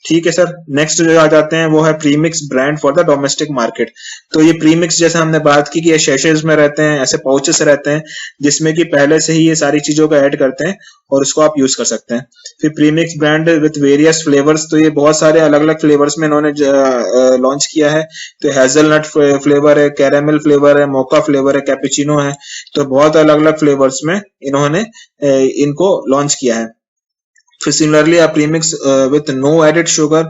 ठीक है सर। नेक्स्ट जो आ जाते हैं वो है premix brand for the domestic market. तो ये प्रीमिक्स जैसे हमने बात की कि ये शैशेज में रहते हैं, ऐसे पाउचेस रहते हैं जिसमें कि पहले से ही ये सारी चीजों को ऐड करते हैं और उसको आप यूज कर सकते हैं। फिर premix brand with various flavours, तो ये बहुत सारे अलग अलग फ्लेवर्स में इन्होंने लॉन्च किया है। तो हेजलनट फ्लेवर है, कैरामल फ्लेवर है, मोका फ्लेवर है, कैपेचिनो है। तो बहुत अलग अलग फ्लेवर्स में इन्होंने इनको लॉन्च किया है। Similarly, a premix with no added sugar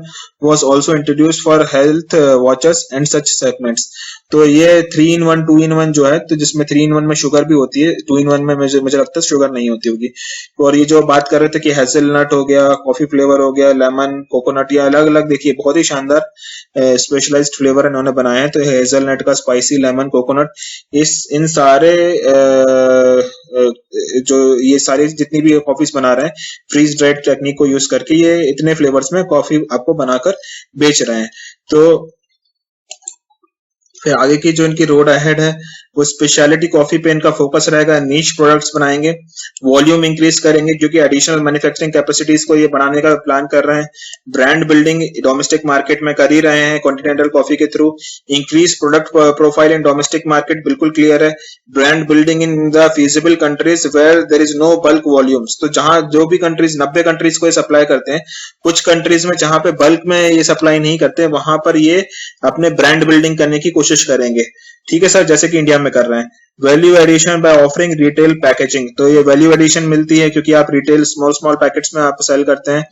was also introduced for health watches and such segments. तो ये 3-in-1 2-in-1 जो है, तो जिसमें 3-in-1 में शुगर भी होती है, 2-in-1 में मुझे लगता है शुगर नहीं होती होगी। और ये जो बात कर रहे थे कि हेजलनट हो गया, कॉफी फ्लेवर हो गया, लेमन, कोकोनट, या अलग अलग देखिए बहुत ही शानदार स्पेशलाइज्ड फ्लेवर इन्होंने बनाए हैं। तो हेजलनट का, स्पाइसी, लेमन, कोकोनट, इन सारे जो ये सारी जितनी भी कॉफीज बना रहे हैं फ्रीज ड्राइड टेक्निक को यूज करके, ये इतने फ्लेवर्स में कॉफी आपको बनाकर बेच रहे हैं। तो फिर आगे की जो इनकी रोड अहेड है वो स्पेशलिटी कॉफी पे इनका फोकस रहेगा। नीश प्रोडक्ट्स बनाएंगे, वॉल्यूम इंक्रीज करेंगे क्योंकि एडिशनल मैन्युफैक्चरिंग कैपेसिटीज को ये बढ़ाने का प्लान कर रहे हैं। ब्रांड बिल्डिंग डोमेस्टिक मार्केट में कर ही रहे हैं कॉन्टिनेंटल कॉफी के through. Increase product profile in domestic market, बिल्कुल क्लियर है। Brand building in the feasible countries where there is no bulk volumes, तो जहां जो भी कंट्रीज 90 कंट्रीज को ये सप्लाई करते हैं, कुछ कंट्रीज में जहां पे बल्क में ये सप्लाई नहीं करते वहां पर ये अपने ब्रांड बिल्डिंग करने की कोशिश कोशिश करेंगे, ठीक है सर, जैसे कि इंडिया में कर रहे हैं। Value addition by offering retail packaging, तो ये वैल्यू एडिशन मिलती है क्योंकि आप रिटेल स्मॉल स्मॉल पैकेट्स में आप सेल करते हैं।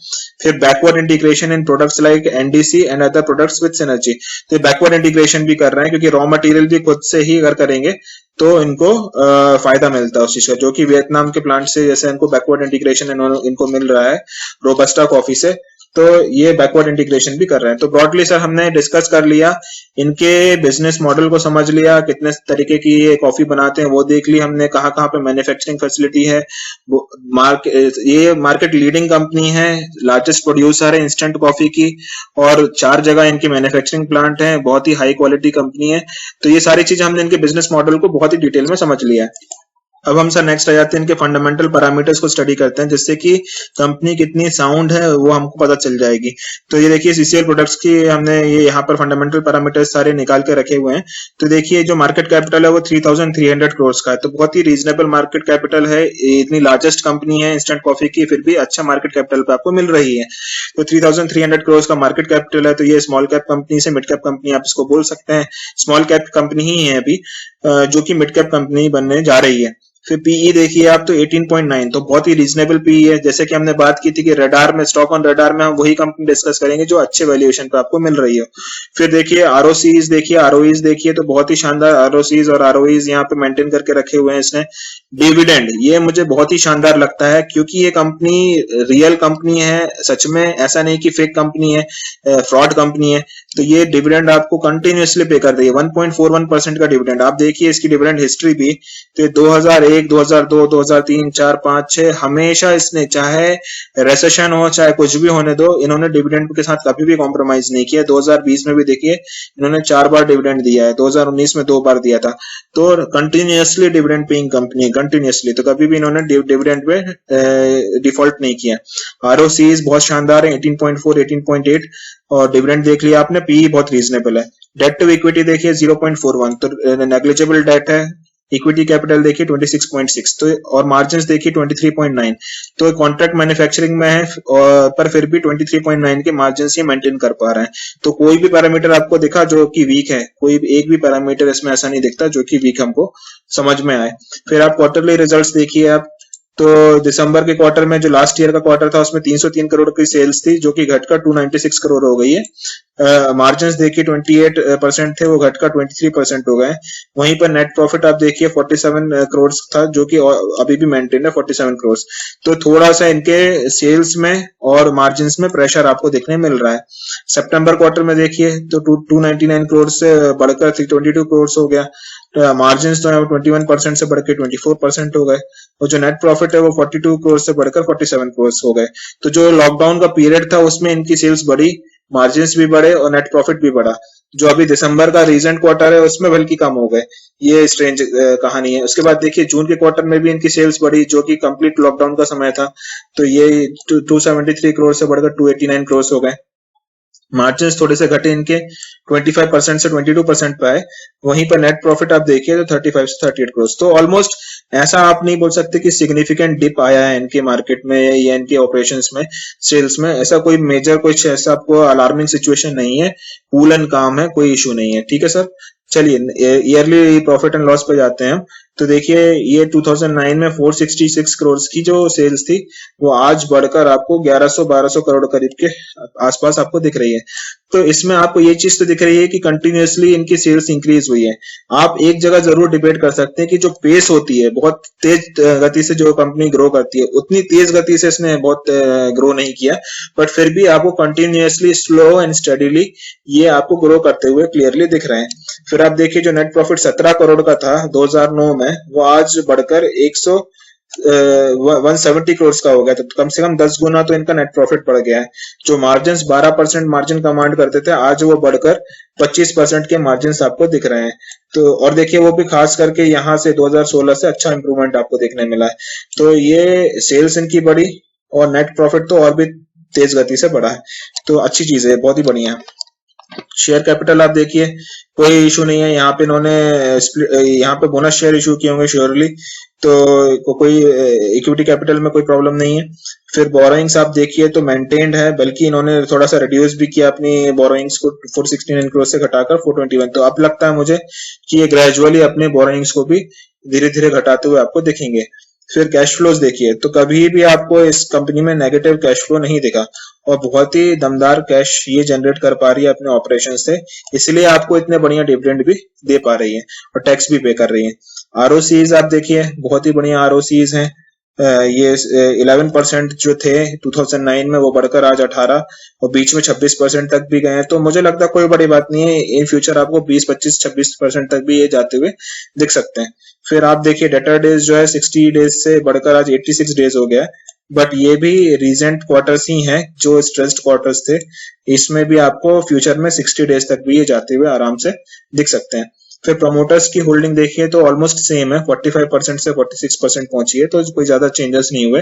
फिर backward integration in products like NDC and other products with synergy, तो बैकवर्ड इंटीग्रेशन भी कर रहे हैं क्योंकि रॉ मटेरियल भी खुद से ही अगर करेंगे तो इनको फायदा मिलता है उस चीज का, जो कि वियतनाम के प्लांट से जैसे इनको बैकवर्ड इंटीग्रेशन इनको मिल रहा है रोबस्टा कॉफी से, तो ये बैकवर्ड इंटीग्रेशन भी कर रहे हैं। तो ब्रॉडली सर हमने डिस्कस कर लिया, इनके बिजनेस मॉडल को समझ लिया, कितने तरीके की ये कॉफी बनाते हैं वो देख ली हमने, कहाँ कहाँ पे मैन्युफैक्चरिंग फैसिलिटी है, ये मार्केट लीडिंग कंपनी है, लार्जेस्ट प्रोड्यूसर है इंस्टेंट कॉफी की, और 4 जगह इनकी मैन्युफैक्चरिंग प्लांट है, बहुत ही हाई क्वालिटी कंपनी है। तो ये सारी चीजें हमने इनके बिजनेस मॉडल को बहुत ही डिटेल में समझ लिया है। अब हम सर नेक्स्ट आ जाते हैं इनके फंडामेंटल पैरामीटर्स को स्टडी करते हैं, जिससे कि कंपनी कितनी साउंड है वो हमको पता चल जाएगी। तो ये देखिए सीसीएल प्रोडक्ट्स की हमने ये यहाँ पर फंडामेंटल पैरामीटर्स सारे निकाल के रखे हुए हैं। तो देखिए जो मार्केट कैपिटल है वो 3,300 करोड़ का है, तो बहुत ही रीजनेबल मार्केट कैपिटल है। इतनी लार्जेस्ट कंपनी है इंस्टेंट कॉफी की, फिर भी अच्छा मार्केट कैपिटल पे आपको मिल रही है। तो 3,300 करोड़ का मार्केट कैपिटल है, तो ये स्मॉल कैप कंपनी से मिड कैप कंपनी आप इसको बोल सकते हैं। स्मॉल कैप कंपनी ही है अभी, जो कि मिड कैप कंपनी बनने जा रही है। फिर पीई देखिए आप तो 18.9, तो बहुत ही रीजनेबल पीई है। जैसे कि हमने बात की थी कि रडार में, स्टॉक ऑन रडार में हम वही कंपनी डिस्कस करेंगे जो अच्छे वैल्यूएशन पे आपको मिल रही हो। फिर देखिए आरओसीज देखिए, आरओईज देखिए, तो बहुत ही शानदार आरओसीज और आरओईज यहाँ पे मेंटेन करके रखे हुए हैं इसने। डिविडेंड ये मुझे बहुत ही शानदार लगता है क्योंकि ये कंपनी रियल कंपनी है सच में, ऐसा नहीं कि फेक कंपनी है, फ्रॉड कंपनी है। तो ये डिविडेंड आपको कंटिन्यूअसली पे कर रही है, 1.41% का डिविडेंड। आप देखिए इसकी डिविडेंड हिस्ट्री भी, तो 2001, 2002, 2003, 4, 5, 6 हमेशा इसने, चाहे रेसेशन हो चाहे कुछ भी होने दो, इन्होंने डिविडेंड के साथ कभी भी कॉम्प्रोमाइज नहीं किया। 2020 में भी देखिए इन्होंने 4 बार डिविडेंड दिया है, 2019 में 2 बार दिया था। तो कंटिन्यूअसली डिविडेंड पेइंग कंपनी है, कंटिन्यूअसली, तो कभी भी इन्होंने डिविडेंड पे डिफॉल्ट नहीं किया। आरओसीज बहुत शानदार है, 18.4, 18.8, और डिविडेंड देख लिया आपने। पीई बहुत रीजनेबल है। डेट टू इक्विटी देखिए 0.41, तो नेग्लिजिबल डेट है। इक्विटी कैपिटल देखिए 26.6, तो और मार्जिन्स देखिए 23.9, तो कॉन्ट्रैक्ट मैन्युफैक्चरिंग में है, पर फिर भी 23.9 के मार्जिन्स ये मेंटेन कर पा रहे हैं। तो कोई भी पैरामीटर आपको दिखा जो कि वीक है, कोई एक भी पैरामीटर इसमें ऐसा नहीं दिखता जो कि वीक हमको समझ में आए। फिर आप क्वार्टरली रिजल्ट्स देखिए आप, तो दिसंबर के क्वार्टर में जो लास्ट ईयर का क्वार्टर था उसमें 303 करोड़ की सेल्स थी, जो कि घटकर 296 करोड़ हो गई है। मार्जिन्स देखिए 28% थे, वो घटकर 23% हो गए। वहीं पर नेट प्रॉफिट आप देखिए 47 करोड़ था, जो कि अभी भी मेंटेन है 47 करोड़। तो थोड़ा सा इनके सेल्स में और मार्जिन्स में प्रेशर आपको देखने मिल रहा है। सितंबर क्वार्टर में देखिए तो 299 करोड़ से बढ़कर 322 करोड़ हो गया। मार्जिन्स तो 21% से बढ़ के 24% हो गए, और जो नेट प्रॉफिट है वो 42 करोड़ से बढ़कर 47 करोड़ हो गए। तो जो लॉकडाउन का पीरियड था उसमें इनकी सेल्स बढ़ी, मार्जिन्स भी बढ़े और नेट प्रॉफिट भी बढ़ा। जो अभी दिसंबर का रीसेंट क्वार्टर है उसमें बल्कि कम हो गए। ये स्ट्रेंज कहानी है। उसके बाद देखिए जून के क्वार्टर में भी इनकी सेल्स बढ़ी, जो कि कंप्लीट लॉकडाउन का समय था, तो ये 273 करोड़ से बढ़कर 289 करोड़ हो गए। मार्जिन्स थोड़े से घटे इनके, 25% से 22% पे आए। वहीं पर नेट प्रॉफिट आप देखिए तो 35 से 38 करोड़। तो ऑलमोस्ट ऐसा आप नहीं बोल सकते कि सिग्निफिकेंट डिप आया है इनके मार्केट में या इनके ऑपरेशंस में, सेल्स में। ऐसा कोई मेजर कुछ ऐसा आपको अलार्मिंग सिचुएशन नहीं है, कूल एंड काम है, कोई इशू नहीं है, ठीक है सर। चलिए ईयरली प्रॉफिट एंड लॉस पे जाते हैं हम। तो देखिए ये 2009 में 466 करोड़ की जो सेल्स थी वो आज बढ़कर आपको 1100-1200 करोड़ करीब के आसपास आपको दिख रही है। तो इसमें आपको ये चीज तो दिख रही है कि कंटिन्यूअसली इनकी सेल्स इंक्रीज हुई है। आप एक जगह जरूर डिबेट कर सकते हैं कि जो पेस होती है, बहुत तेज गति से जो कंपनी ग्रो करती है, उतनी तेज गति से इसने बहुत ग्रो नहीं किया, बट फिर भी आपको कंटिन्यूअसली स्लो एंड स्टडीली ये आपको ग्रो करते हुए क्लियरली दिख रहे हैं। फिर आप देखिए जो नेट प्रॉफिट 17 करोड़ का था 2009 में, वो आज बढ़कर 170 करोड़ का हो गया। तो कम से कम 10 गुना तो इनका नेट प्रॉफिट बढ़ गया है। जो मार्जिन 12% मार्जिन कमांड करते थे, आज वो बढ़कर 25% के मार्जिन आपको दिख रहे हैं। तो और देखिए वो भी खास करके यहाँ से 2016 से अच्छा इंप्रूवमेंट आपको देखने मिला है। तो ये सेल्स इनकी बढ़ी और नेट प्रॉफिट तो और भी तेज गति से बढ़ा है। तो अच्छी चीज है, बहुत ही बढ़िया है। शेयर कैपिटल आप देखिए, कोई इशू नहीं है यहाँ पे। इन्होंने यहाँ पे बोनस शेयर इशू किए होंगे श्योरली, तो कोई इक्विटी कैपिटल में कोई प्रॉब्लम नहीं है। फिर बोरोइंग्स आप देखिए तो मेंटेन्ड है, बल्कि इन्होंने थोड़ा सा रिड्यूस भी किया अपनी बोरोइंग्स को 469 करोड़ से घटाकर 421। तो अब लगता है मुझे कि ये ग्रेजुअली अपने बोरोइंग्स को भी धीरे धीरे घटाते हुए आपको दिखेंगे। फिर कैश फ्लोज देखिए तो कभी भी आपको इस कंपनी में नेगेटिव कैश फ्लो नहीं दिखा, और बहुत ही दमदार कैश ये जनरेट कर पा रही है अपने ऑपरेशन से, इसलिए आपको इतने बढ़िया डिविडेंड भी दे पा रही है और टैक्स भी पे कर रही है। आरओसीज आप देखिए, बहुत ही बढ़िया आरओसीज हैं। ये 11% जो थे 2009 में, वो बढ़कर आज 18 और बीच में 26% तक भी गए हैं। तो मुझे लगता है कोई बड़ी बात नहीं है, इन फ्यूचर आपको 20, 25, 26% तक भी ये जाते हुए दिख सकते हैं। फिर आप देखिए डेटर डेज जो है 60 डेज से बढ़कर आज 86 डेज हो गया है, बट ये भी रीसेंट क्वार्टर्स ही हैं जो स्ट्रेस्ड क्वार्टर्स थे। इसमें भी आपको फ्यूचर में 60 डेज तक भी ये जाते हुए आराम से दिख सकते हैं। फिर प्रमोटर्स की होल्डिंग देखिए तो ऑलमोस्ट सेम है, 45% से 46% पहुंची है, तो कोई ज्यादा चेंजेस नहीं हुए।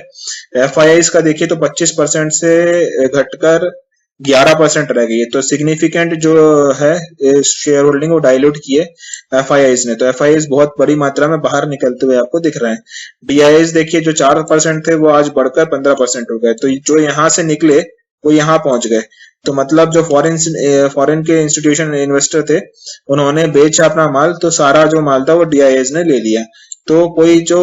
एफआईआईज का देखिए तो 25% से घटकर 11% रह गई है, तो सिग्निफिकेंट जो है शेयर होल्डिंग वो डाइल्यूट की है एफआईआईज ने। तो एफआईआईज बहुत बड़ी मात्रा में बाहर निकलते हुए आपको दिख रहे हैं। डीआईएस देखिए जो 4% थे वो आज बढ़कर 15% हो गए, तो जो यहाँ से निकले वो यहाँ पहुंच गए। तो मतलब जो फॉरेन के इंस्टीट्यूशन इन्वेस्टर थे उन्होंने बेचा अपना माल, तो सारा जो माल था वो डीआईएस ने ले लिया। तो कोई जो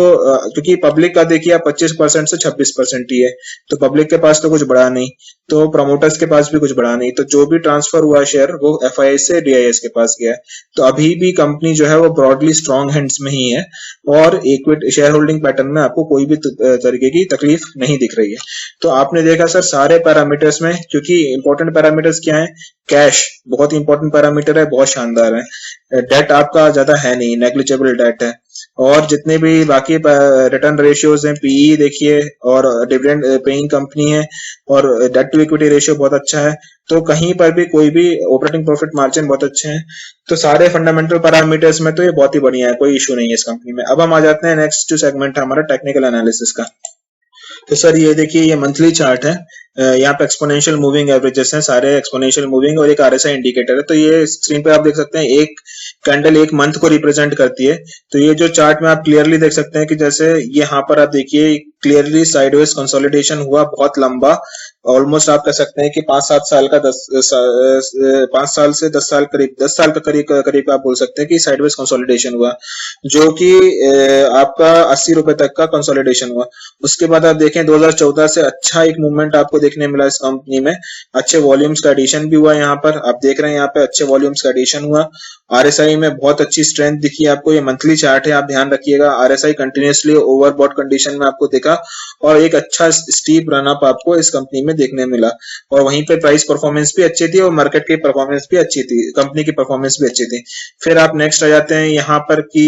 क्योंकि पब्लिक का देखिए 25% से 26% ही है, तो पब्लिक के पास तो कुछ बढ़ा नहीं, तो प्रमोटर्स के पास भी कुछ बढ़ा नहीं, तो जो भी ट्रांसफर हुआ शेयर वो एफआईआई से डीआईएस के पास गया है। तो अभी भी कंपनी जो है वो ब्रॉडली स्ट्रॉन्ग हैंड्स में ही है, और इक्विटी शेयर होल्डिंग पैटर्न में आपको कोई भी तरीके की तकलीफ नहीं दिख रही है। तो आपने देखा सर सारे पैरामीटर्स में, क्योंकि इंपॉर्टेंट पैरामीटर्स क्या है, कैश बहुत इंपॉर्टेंट पैरामीटर है, बहुत शानदार है। डेट आपका ज्यादा है नहीं, नेग्लिजिबल डेट है, और जितने भी बाकी रिटर्न रेशियोज हैं, पीई देखिए, और डिविडेंड पेइंग कंपनी है, और डेट टू इक्विटी रेशियो बहुत अच्छा है। तो कहीं पर भी कोई भी ऑपरेटिंग प्रॉफिट मार्जिन बहुत अच्छे हैं, तो सारे फंडामेंटल पैरामीटर्स में तो ये बहुत ही बढ़िया है, कोई इशू नहीं है इस कंपनी में। अब हम आ जाते हैं नेक्स्ट सेगमेंट है हमारा टेक्निकल एनालिसिस का। तो सर ये देखिए ये मंथली चार्ट है, यहाँ पे एक्सपोनेंशियल मूविंग एवरेजेस हैं, सारे एक्सपोनेंशियल मूविंग, और एक आरएसआई इंडिकेटर है। तो ये स्क्रीन पे आप देख सकते हैं एक कैंडल एक मंथ को रिप्रेजेंट करती है। तो ये जो चार्ट में आप क्लियरली देख सकते हैं कि जैसे यहाँ पर आप देखिए क्लियरली साइडवेज कंसोलिडेशन हुआ बहुत लंबा, ऑलमोस्ट आप कह सकते हैं कि 5-7 साल का 5 साल से 10 साल करीब 10 साल का करीब आप बोल सकते हैं कि साइडवेज कंसोलिडेशन हुआ, जो कि आपका 80 रुपए तक का कंसोलिडेशन हुआ। उसके बाद आप देखें 2014 से अच्छा एक मूवमेंट आपको देखने मिला इस कंपनी में, अच्छे वॉल्यूम्स का एडिशन भी हुआ। यहाँ पर आप देख रहे हैं यहाँ पे अच्छे वॉल्यूम्स का एडिशन हुआ, आरएसआई में बहुत अच्छी स्ट्रेंथ दिखी आपको। ये मंथली चार्ट है, आप ध्यान रखिएगा, आरएसआई कंटिन्यूअसली ओवरबॉट कंडीशन में आपको दिखा, और एक अच्छा स्टीप रन अप आपको इस कंपनी में देखने मिला, और वहीं पे प्राइस परफॉर्मेंस भी अच्छी थी और मार्केट की परफॉर्मेंस भी अच्छी थी, कंपनी की परफॉर्मेंस भी अच्छी थी। फिर आप नेक्स्ट आ जाते हैं यहाँ पर कि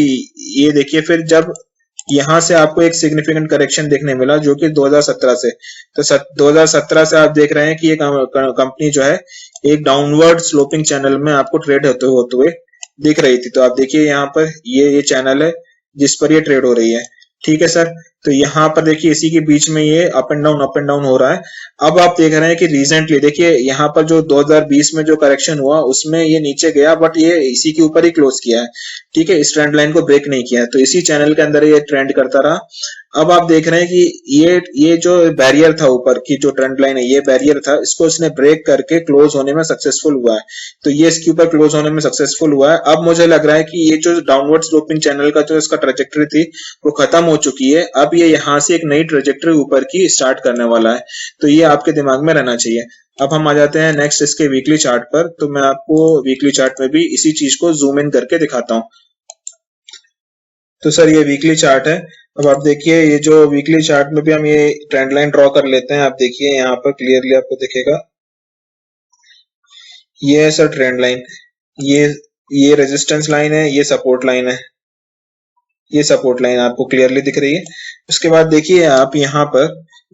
ये देखिए, फिर जब यहाँ से आपको एक सिग्निफिकेंट करेक्शन देखने मिला जो कि 2017 से, तो 2017 से आप देख रहे हैं कि ये कंपनी जो है एक डाउनवर्ड स्लोपिंग चैनल में आपको ट्रेड होते हुए दिख रही थी। तो आप देखिए यहाँ पर ये चैनल है जिस पर ये ट्रेड हो रही है, ठीक है सर। तो यहाँ पर देखिए इसी के बीच में ये अप एंड डाउन हो रहा है। अब आप देख रहे हैं कि रिसेंटली देखिए यहाँ पर जो 2020 में जो करेक्शन हुआ उसमें ये नीचे गया, बट ये इसी के ऊपर ही क्लोज किया है, ठीक है, इस ट्रेंड लाइन को ब्रेक नहीं किया है, तो इसी चैनल के अंदर ये ट्रेंड करता रहा। अब आप देख रहे हैं कि ये जो बैरियर था ऊपर की जो ट्रेंड लाइन है, ये बैरियर था, इसको इसने ब्रेक करके क्लोज होने में सक्सेसफुल हुआ है। तो ये इसके ऊपर क्लोज होने में सक्सेसफुल हुआ है। अब मुझे लग रहा है कि ये जो डाउनवर्ड स्लोपिंग चैनल का जो इसका ट्रेजेक्टरी थी वो खत्म हो चुकी है, अब ये यहाँ से एक नई ट्रेजेक्टरी ऊपर की स्टार्ट करने वाला है, तो ये आपके दिमाग में रहना चाहिए। अब हम आ जाते हैं नेक्स्ट इसके वीकली चार्ट पर। तो मैं आपको वीकली चार्ट में भी इसी चीज को जूम इन करके दिखाता हूँ। तो सर ये वीकली चार्ट है। अब आप देखिए ये जो वीकली चार्ट में भी हम ये ट्रेंड लाइन ड्रॉ कर लेते हैं। आप देखिए यहाँ पर क्लियरली आपको दिखेगा, ये है सर ट्रेंड लाइन, ये रेजिस्टेंस लाइन है, ये सपोर्ट लाइन है, ये सपोर्ट लाइन आपको क्लियरली दिख रही है। उसके बाद देखिए आप यहाँ पर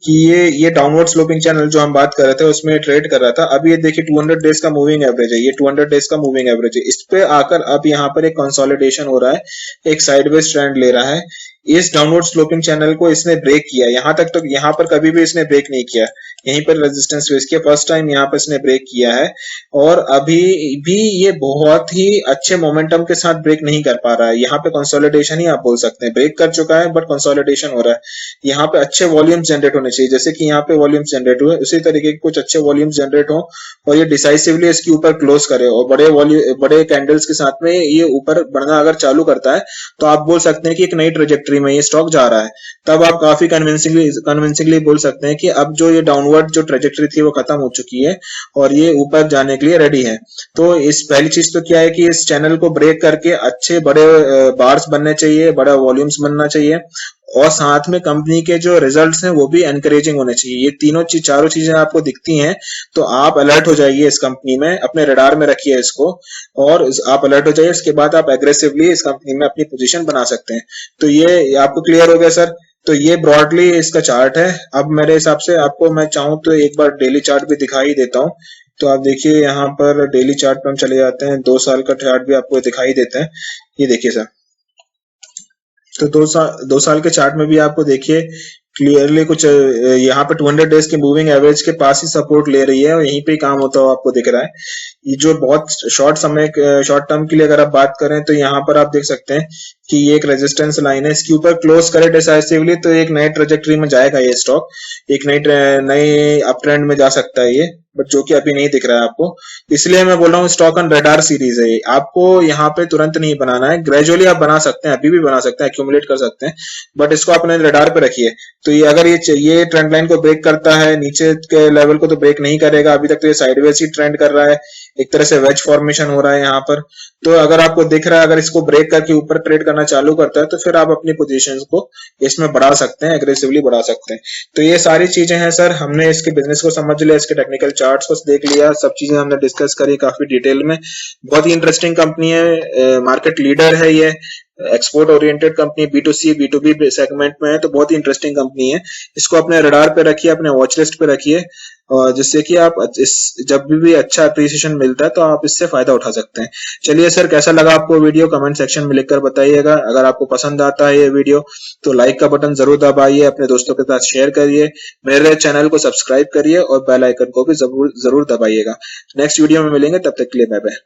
कि ये डाउनवर्ड स्लोपिंग चैनल जो हम बात कर रहे थे उसमें ट्रेड कर रहा था। अब ये देखिए 200 डेज का मूविंग एवरेज है, ये 200 डेज का मूविंग एवरेज है, इस पे आकर अब यहाँ पर एक कंसोलिडेशन हो रहा है, एक साइडवेज ट्रेंड ले रहा है। इस डाउनवर्ड स्लोपिंग चैनल को इसने ब्रेक किया, यहाँ तक तो यहाँ पर कभी भी इसने ब्रेक नहीं किया, यहीं पर रेजिस्टेंस फेस किया, फर्स्ट टाइम यहाँ पर इसने ब्रेक किया है और अभी भी ये बहुत ही अच्छे मोमेंटम के साथ ब्रेक नहीं कर पा रहा है। यहाँ पे कंसोलिडेशन ही आप बोल सकते हैं, ब्रेक कर चुका है बट कंसोलिडेशन हो रहा है। यहाँ पे अच्छे वॉल्यूम्स जनरेट होने चाहिए, जैसे कि यहाँ पे वॉल्यूम्स जनरेट हुए उसी तरीके के कुछ अच्छे वॉल्यूम्स जनरेट हो और ये डिसाइसिवली इसके ऊपर क्लोज करे और बड़े कैंडल्स के साथ में ये ऊपर बढ़ना अगर चालू करता है तो आप बोल सकते हैं कि एक नई ट्रेजेक्टरी में ये स्टॉक जा रहा है। तब आप काफी कन्विंसिंगली बोल सकते हैं कि अब जो ये डाउनवर्ड जो ट्रेजेक्टरी थी वो खत्म हो चुकी है और ये ऊपर जाने के लिए रेडी है। तो इस पहली चीज तो क्या है कि इस चैनल को ब्रेक करके अच्छे बड़े बार्स बनने चाहिए, बड़ा वॉल्यूम्स बनना चाहिए और साथ में कंपनी के जो रिजल्ट्स हैं वो भी एनकरेजिंग होने चाहिए। ये चारों चीजें आपको दिखती हैं तो आप अलर्ट हो जाइए इस कंपनी में, अपने रडार में रखिए इसको और आप अलर्ट हो जाइए। इसके बाद आप एग्रेसिवली इस कंपनी में अपनी पोजीशन बना सकते हैं। तो ये आपको क्लियर हो गया सर। तो ये ब्रॉडली इसका चार्ट है। अब मेरे हिसाब से आपको मैं चाहूं तो एक बार डेली चार्ट भी दिखाई देता हूं। तो आप देखिए यहाँ पर डेली चार्ट पे हम चले जाते हैं, 2 साल का चार्ट भी आपको दिखाई देता है। ये देखिए सर, तो 2 साल के चार्ट में भी आपको देखिए क्लियरली कुछ यहाँ पे 200 डेज के मूविंग एवरेज के पास ही सपोर्ट ले रही है और यहीं पे ही काम होता हुआ आपको दिख रहा है। ये जो बहुत शॉर्ट टर्म के लिए अगर आप बात करें तो यहाँ पर आप देख सकते हैं कि ये एक रेजिस्टेंस लाइन है, इसके ऊपर क्लोज करे डिसाइसिवली तो एक नए ट्रेजेक्टरी में जाएगा ये स्टॉक, एक नई अप ट्रेंड में जा सकता है ये, बट जो कि अभी नहीं दिख रहा है आपको। इसलिए मैं बोल रहा हूँ स्टॉक ऑन रडार सीरीज है। आपको यहाँ पे तुरंत नहीं बनाना है, ग्रेजुअली आप बना सकते हैं, अभी भी बना सकते हैं, एक्यूमुलेट कर सकते हैं, बट इसको अपने रडार पे रखिए। तो ये अगर ये ट्रेंड लाइन को ब्रेक करता है, नीचे के लेवल को तो ब्रेक नहीं करेगा, अभी तक तो ये साइडवेज ही ट्रेंड कर रहा है, एक तरह से वेज फॉर्मेशन हो रहा है यहाँ पर। तो अगर आपको दिख रहा है अगर इसको ब्रेक करके ऊपर ट्रेड करना चालू करता है तो फिर आप अपनी पोजीशंस को इसमें बढ़ा सकते हैं, एग्रेसिवली बढ़ा सकते हैं। तो ये सारी चीजें हैं सर, हमने इसके बिजनेस को समझ लिया, इसके टेक्निकल चार्ट्स को देख लिया, सब चीजें हमने डिस्कस करी काफी डिटेल में। बहुत ही इंटरेस्टिंग कंपनी है, मार्केट लीडर है ये, export oriented company, B2C B2B segment में है, तो बहुत ही इंटरेस्टिंग कंपनी है। इसको अपने रडार पे रखिए, अपने वॉच लिस्ट पे रखिए और जिससे कि आप जब भी अच्छा अप्रिसिएशन मिलता है तो आप इससे फायदा उठा सकते हैं। चलिए सर, कैसा लगा आपको वीडियो कमेंट सेक्शन में लिखकर बताइएगा। अगर आपको पसंद आता है ये वीडियो तो लाइक का बटन जरूर दबाइए, अपने दोस्तों के साथ शेयर करिए, मेरे चैनल को सब्सक्राइब करिए और बेल आइकन को भी जरूर दबाइएगा। नेक्स्ट वीडियो में मिलेंगे, तब तक के लिए बाय बाय।